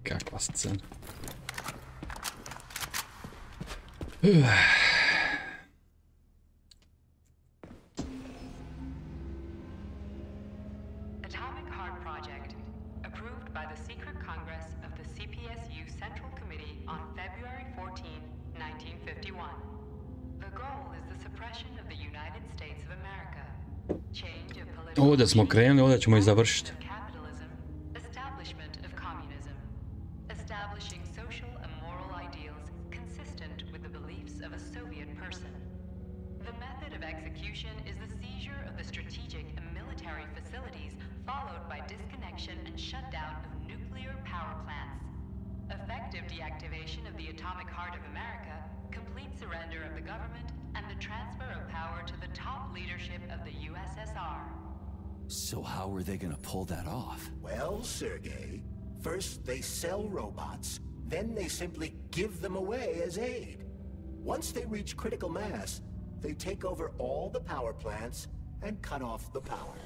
Kakva scena. Atomic Heart Project, approved by the Secret Congress of the CPSU Central Committee on February 14, 1951. The goal is the suppression of the United States of America. Change of political... Ovdje smo krenuli, ovdje ćemo i završiti. So how are they gonna pull that off? Well, Sergei, first they sell robots, then they simply give them away as aid. Once they reach critical mass, they take over all the power plants and cut off the power.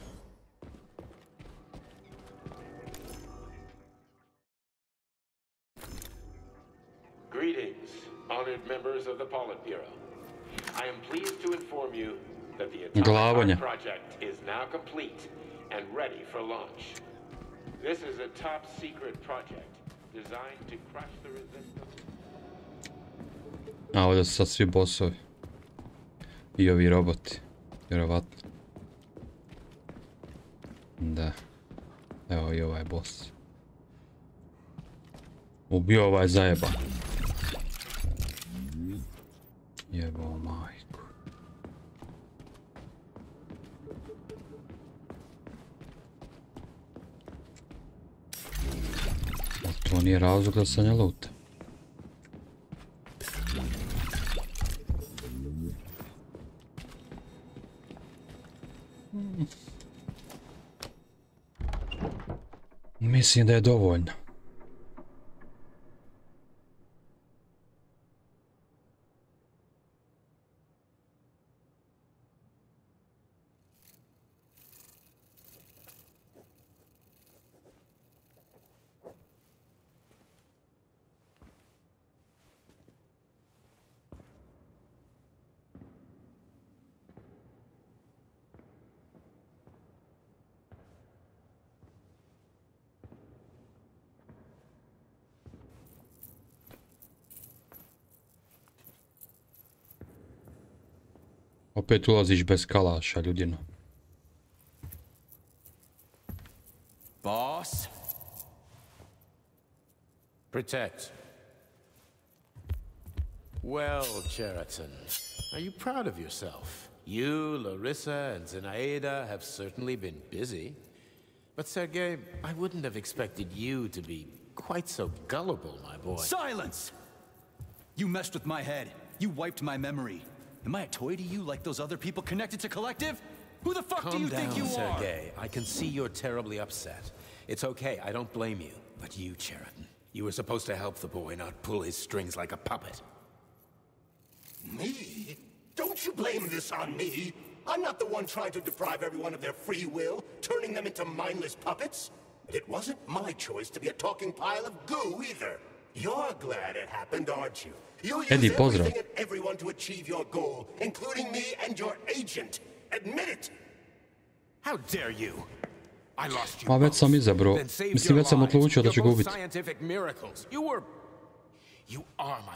Greetings, honored members of the Politburo. I am pleased to inform you that the Atomic Heart project is now complete and ready for launch. This is a top secret project designed to crush the resistance. A ovdje su sad svi bossovi. I ovi roboti. Vjerovatno. Da. Evo i ovaj boss. Ubio ovaj zajeba. Jebo majku. To nije razlog da se ne luta. Mislim da je dovoljno. Opet ulaziš bez kalaša, ljudino. Boss? Protect. Well, Cheriton, are you proud of yourself? You, Larissa, and Zenaida have certainly been busy. But Sergei, I wouldn't have expected you to be quite so gullible, my boy. Silence! You messed with my head. You wiped my memory. Am I a toy to you like those other people connected to Collective? Who the fuck do you think you are? Sergei. I can see you're terribly upset. It's okay, I don't blame you. But you, Cheriton, You were supposed to help the boy, not pull his strings like a puppet. Me? Don't you blame this on me? I'm not the one trying to deprive everyone of their free will, turning them into mindless puppets. It wasn't my choice to be a talking pile of goo either. You're glad it happened, aren't you? You use everything and everyone to achieve your goal, including me and your agent. Admit it! How dare you? I lost you. Ma već sam izabrao. Mislim, već sam odlučio da ću ga ubiti.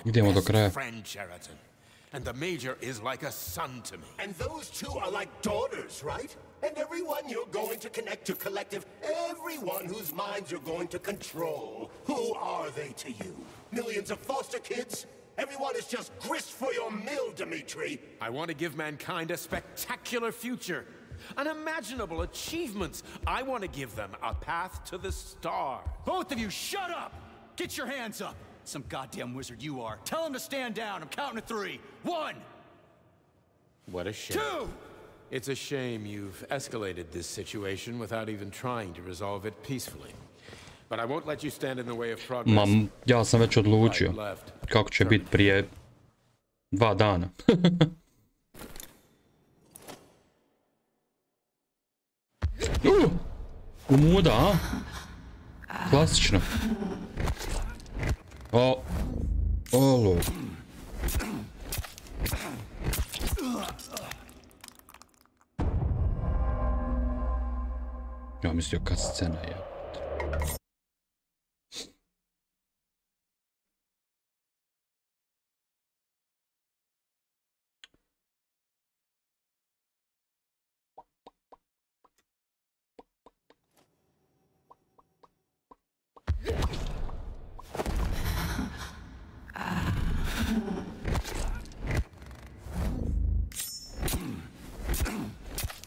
Idemo do kraja. And the Major is like a son to me. And those two are like daughters, right? And everyone you're going to connect to Collective, everyone whose minds you're going to control. Who are they to you? Millions of foster kids? Everyone is just grist for your mill, Dimitri. I want to give mankind a spectacular future. Unimaginable achievements. I want to give them a path to the stars. Both of you, shut up! Get your hands up! Some goddamn wizard you are. Tell him to stand down. I'm counting to 3. 1! What a shame. 2! It's a shame you've escalated this situation without even trying to resolve it peacefully. But I won't let you stand in the way of progress. Mam, ja sam već odlučio kako će biti prije 2 dana. Umuda, a? Klasično. Olo. Ja mislio kad scena je.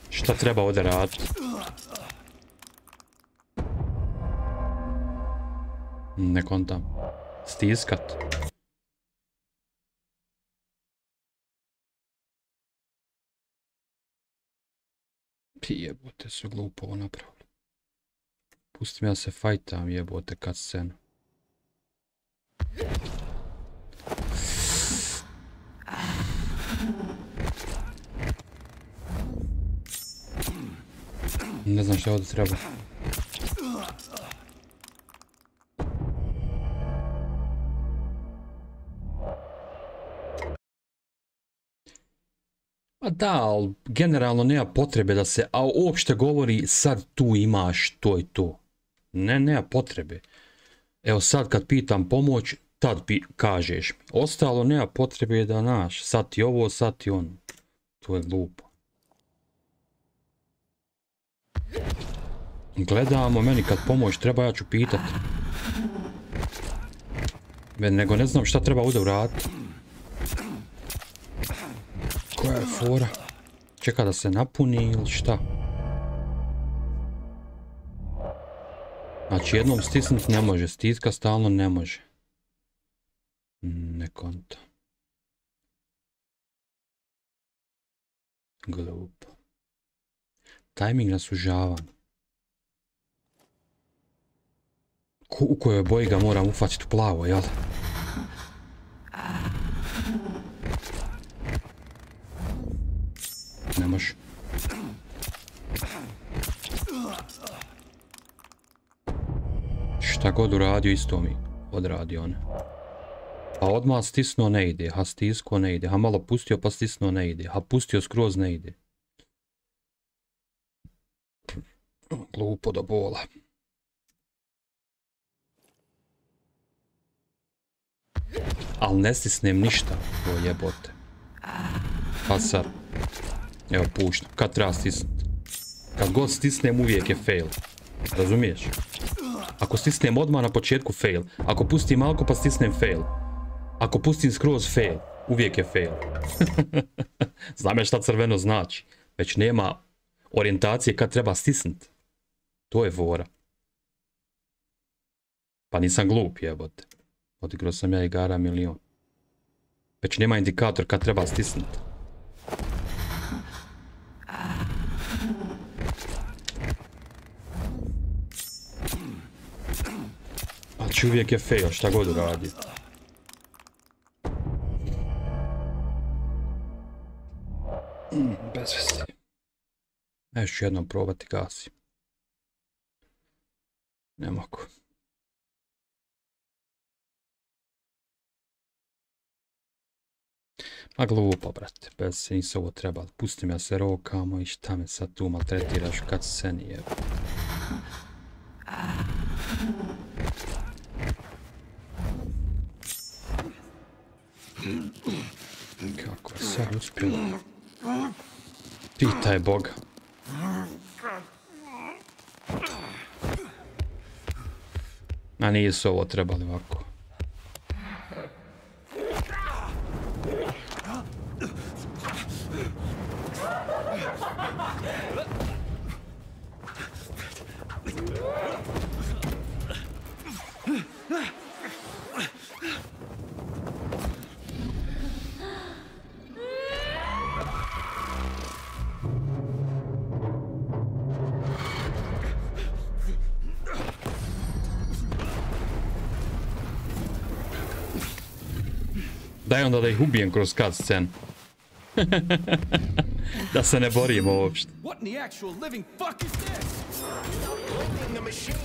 Šta treba ovdje raditi? Ne kontam. Stiskat. Jebote, su glupo ovo napravili. Pustim ja se fajtam, jebote, kad scenu. Ne znam šta ovdje treba. A da, ali generalno nema potrebe da se, a uopšte govori sad tu imaš to i to. Ne, nema potrebe. Evo sad kad pitam pomoć, tad kažeš mi. Ostalo nema potrebe da naš, sad ti ovo, sad ti ono. To je glupo. Gledamo, meni kad pomoć treba, ja ću pitat. Nego ne znam šta treba ovdje uraditi. Koja je fora? Čeka da se napuni ili šta? Znači jednom stisnut ne može, stiska stalno ne može. Ne konta. Glupo. Tajming na sužavanje. U kojoj boji ga moram ufaciti u plavo, jel? Ne može. Šta god uradio, isto mi odradi on. Pa odmah stisnuo ne ide, ha stisko ne ide, ha malo pustio pa stisnuo ne ide, ha pustio skroz ne ide. Glupo do bola. Al ne stisnem ništa, o jebote. Pa sad. Evo puštam, kad treba stisnut. Kad god stisnem uvijek je fail. Razumiješ? Ako stisnem odmah na početku fail. Ako pustim malko pa stisnem fail. Ako pustim skroz fail. Uvijek je fail. Znam je šta crveno znači. Već nema orijentacije kad treba stisnut. To je fora. Pa nisam glup jebote. Odigrao sam ja igara milion. Već nema indikator kad treba stisnut. Ali ću Znači uvijek je fail šta god uradi. Bez veze. Još ću jednom probati gasi. Ne mogu. Ma glupo, brate, bez se nisi ovo trebalo. Pusti me da se rokamo i šta me sad tu maltretiraš kad se nije. Kako je sad uspjelo? Pitaj Boga. A nisu ovo trebali ovako. Daj onda da ih ubijem kroz cutscene. Da se ne borimo uopšte. What in the actual living fuck is this? The machine.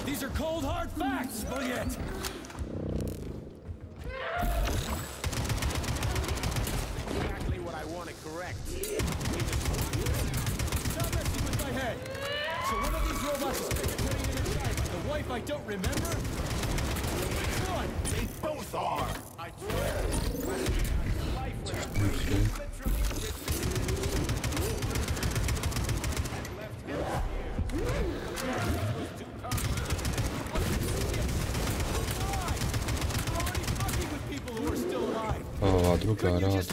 These are cold hard facts, Bullet. Exactly what I want to correct. Stop messing with my head. So one of these robots is putting in inside, but the wife I don't remember? They both are. I swear. Ova druga radi.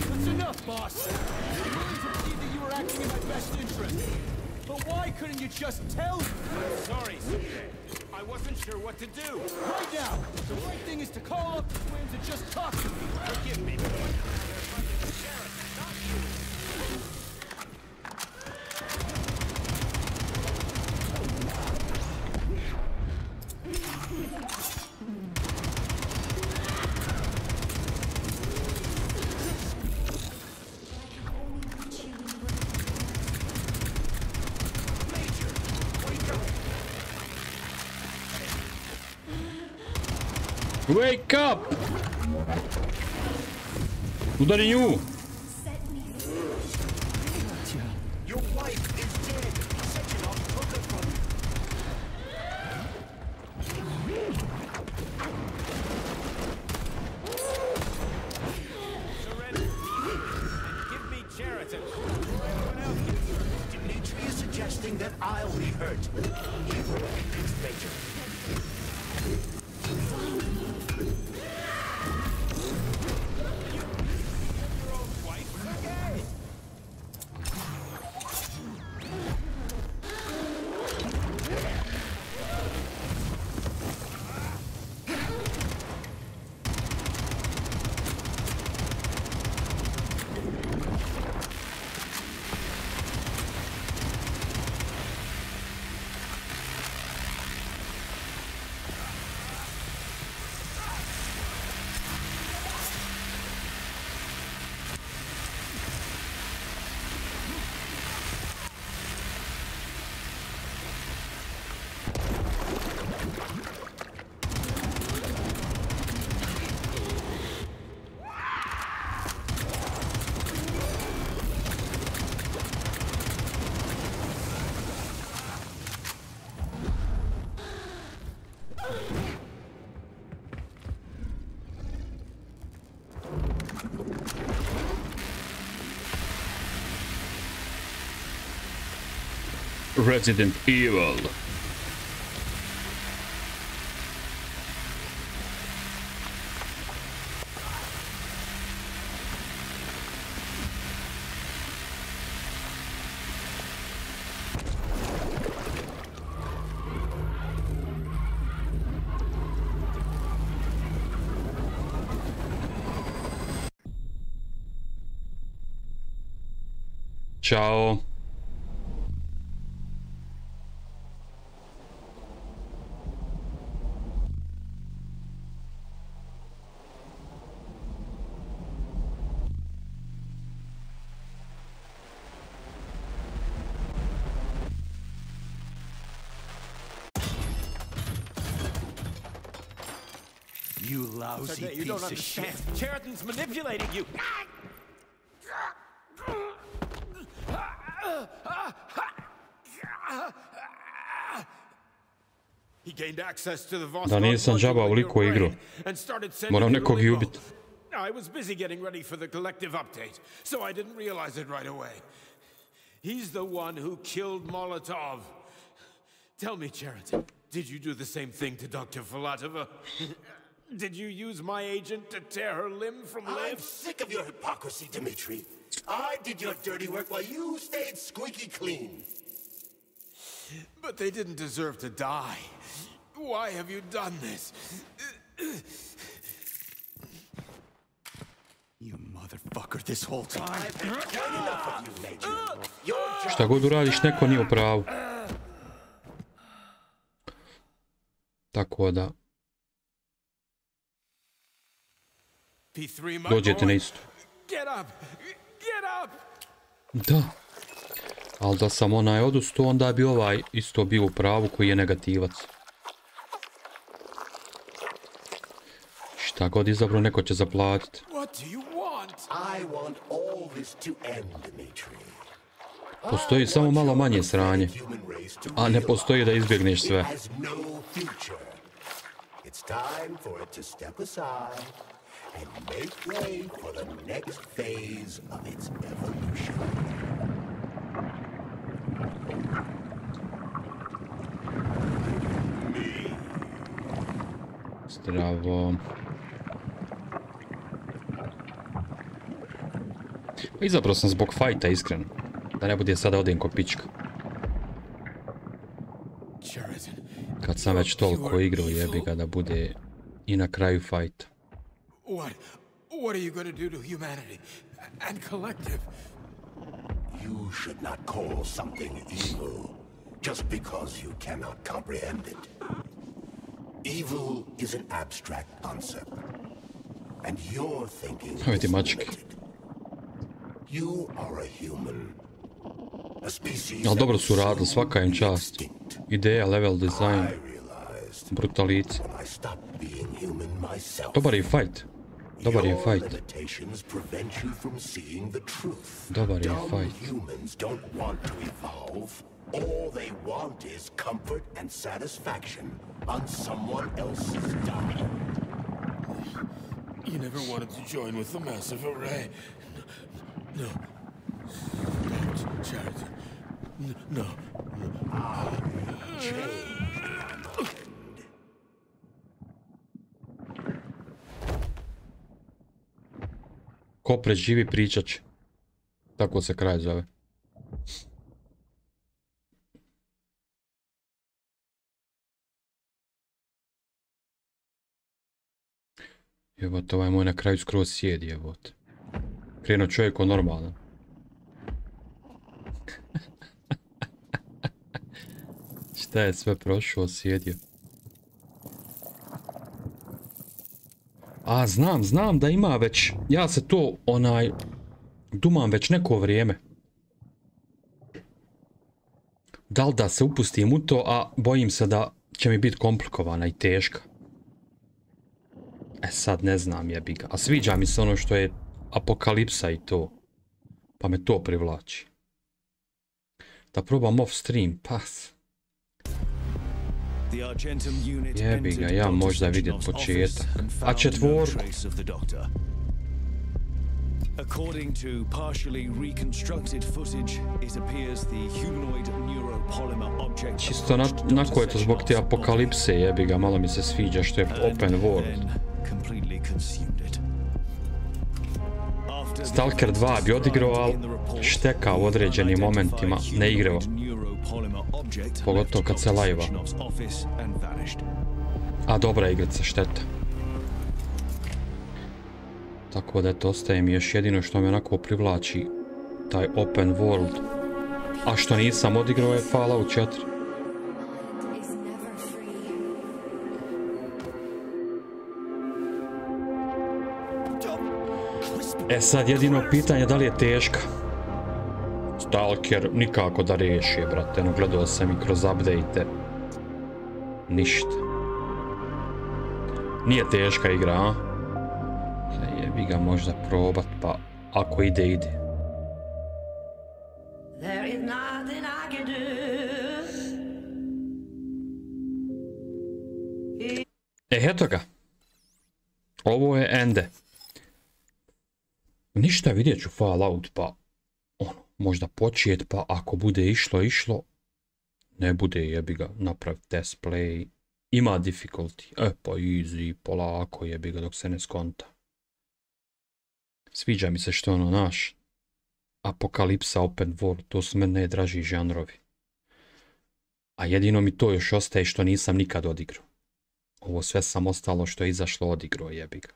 But why couldn't you just tell me? Sorry, I wasn't sure what to do. Right now, the right thing is to call up the twins and just talk to me. Forgive me, boy. Not you. Wake up! Udari nju! Your wife is dead. Such an off from Surrender. Give me charity. Dimitri is suggesting that I'll be hurt. Evil is Major. Resident Evil. Ciao. You lousy You don't piece of shit. understand. Cheriton's manipulating you. He gained access to the Da nisam džaba ovoliko igru. Moram nekog i ubiti. I was busy getting ready for the collective update, so I didn't realize it right away. He's the one who killed Molotov. Tell me, Cheriton, did you do the same thing to Dr. Filatova? Did you use my agent to tear her limb from limb? I'm sick of your hypocrisy, Dmitri. I did your dirty work while you stayed squeaky clean. But they didn't deserve to die. Why have you done this? You motherfucker, this whole time. Šta god uradiš, neko nije u pravu. Tako da... Dođete na isto. Da. Ali da sam onaj odustao, onda bi ovaj isto bio u pravu koji je negativac. Šta god izabro, neko će zaplatiti. Postoji samo malo manje sranje, a ne postoji da izbjegneš sve. And make way for the next phase of its evolution. Zdravo. Izabrao sam zbog fajta, iskreno. Da ne bude sada odem ko pička. Kad sam već toliko igrao, jebi ga da bude i na kraju fajta. What are you going to do to humanity and collective? You should not call something evil just because you cannot comprehend it. Evil is an abstract concept, and your thinking is limited. You are a human. A species. Ali dobro su radili, svaka im čast. Ideja, level design, brutalice. Dobar je fight. Dobar je fight. Dobar je fight. All they want is comfort and satisfaction on someone else's dime. You never wanted to join with the massive array. No. Cheriton. No. Ko preživi pričat će. Tako se kraj zove. Jebote, ovaj moj na kraju skroz sjedi, jebote. Krenuo čovjek ko normalan. Šta je sve prošao, sjedio. A, znam da ima već, ja se to, dumam već neko vrijeme. Da li da se upustim u to, a bojim se da će mi biti komplikovana i teška. E sad ne znam, jebi ga. A sviđa mi se ono što je apokalipsa i to. Pa me to privlači. Da probam off stream, pas. Jebi ga, ja možda vidjet početak. A četvorku. According to partially reconstructed footage, it appears the humanoid neuropolymer object. Čisto nako je to zbog te apokalipse, jebi ga, malo mi se sviđa što je open world. Stalker 2 bi odigrao, ali šteka u određenim momentima, ne igrao. Pogotovo kad se lajva. A dobra igrica, šteta. Tako da eto, ostaje mi još jedino što me onako privlači taj open world. A što nisam odigrao je Fallout 4. E sad jedino pitanje da li je teška. Stalker nikako da riješi, brate, no gledao sam i kroz update-e. Ništa. Nije teška igra, a? Jebi ga možda probat, pa ako ide, ide. Eto ga. Ovo je ende. Ništa, vidjet ću Fallout, pa ono, možda počet, pa ako bude išlo, ne bude, jebi ga, napravi test play. Ima difficulty, pa easy, polako, jebi ga dok se ne skonta. Sviđa mi se što ono naš apokalipsa open world, to su meni najdraži žanrovi. A jedino mi to još ostaje što nisam nikad odigrao. Ovo sve sam ostalo što je izašlo odigrao, jebi ga.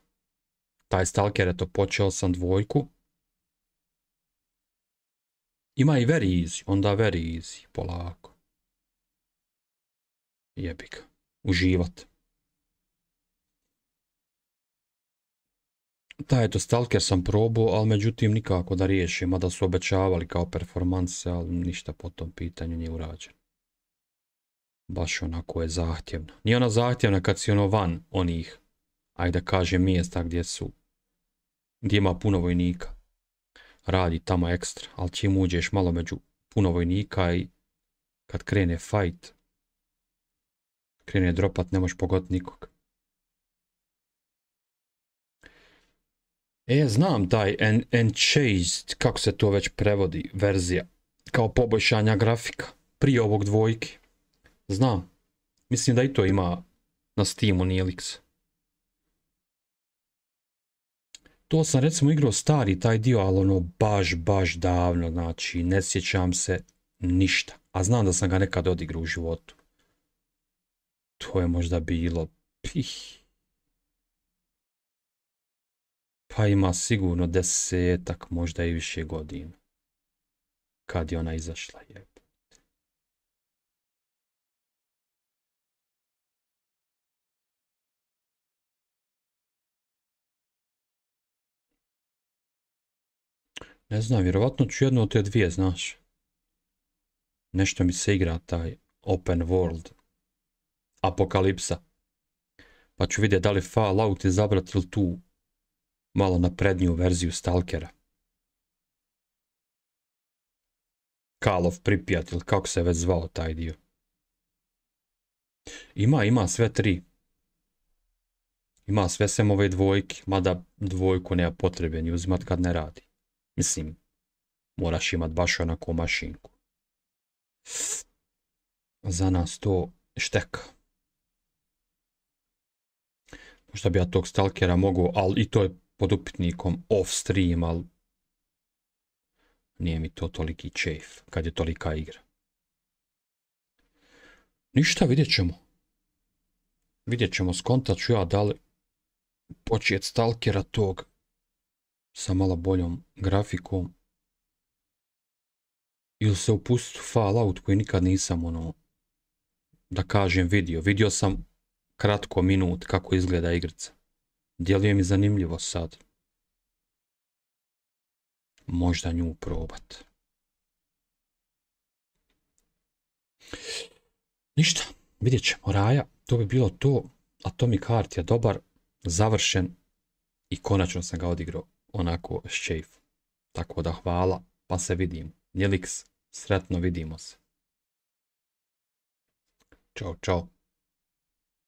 Taj Stalker, eto, počeo sam 2. Ima i very easy, onda very easy, polako. Jebi ga. Uživat. Taj eto Stalker sam probao, ali međutim nikako da riješim, a da su obećavali kao performanse, ali ništa po tom pitanju nije urađeno. Baš onako je zahtjevno. Nije ona zahtjevna kad si ono van onih, ajde da kažem, mjesta gdje ima puno vojnika. Radi tamo ekstra, ali čim uđeš malo među puno vojnika i kad krene fight, krene dropat, ne možeš pogoditi nikog. Znam taj Enchased, kako se to već prevodi, verzija, kao poboljšanja grafika, prije ovog 2. Znam. Mislim da i to ima na Steamu Nilix. To sam recimo igrao stari taj dio, ali ono baš davno, znači ne sjećam se ništa. A znam da sam ga nekad odigrao u životu. To je možda bilo... Pa ima sigurno 10-ak, možda i više godina. Kad je ona izašla, je. Ne znam, vjerovatno ću jednu od te dvije, znaš. Nešto mi se igra taj open world. Apokalipsa. Pa ću vidjeti da li Fallout izabrati ili tu malo napredniju verziju Stalkera. Call of Pripyat ili kako se već zvao taj dio. Ima sve 3. Ima sve sem ove 2, mada 2 nema potrebe ni uzimat kad ne radi. Mislim, moraš imat baš onako mašinku. Za nas to šteka. Možda bi ja tog Stalkera mogao, ali i to je pod upitnikom off stream, ali nije mi to toliki čef kad je tolika igra. Ništa, vidjet ćemo. Vidjet ćemo, skontat ću ja da li počet Stalkera tog sa malo boljom grafikom ili se upustiti u Fallout koji nikad nisam ono, da kažem, vidio. Vidio sam kratko minut kako izgleda igrica. Djeluje mi zanimljivo sad. Možda nju probat. Ništa, vidjet ćemo. Raja, to bi bilo to. Atomic Heart je dobar, završen i konačno sam ga odigrao onako s čejf. Tako da hvala, pa se vidimo. Nilix, sretno, vidimo se. Ćao, čao.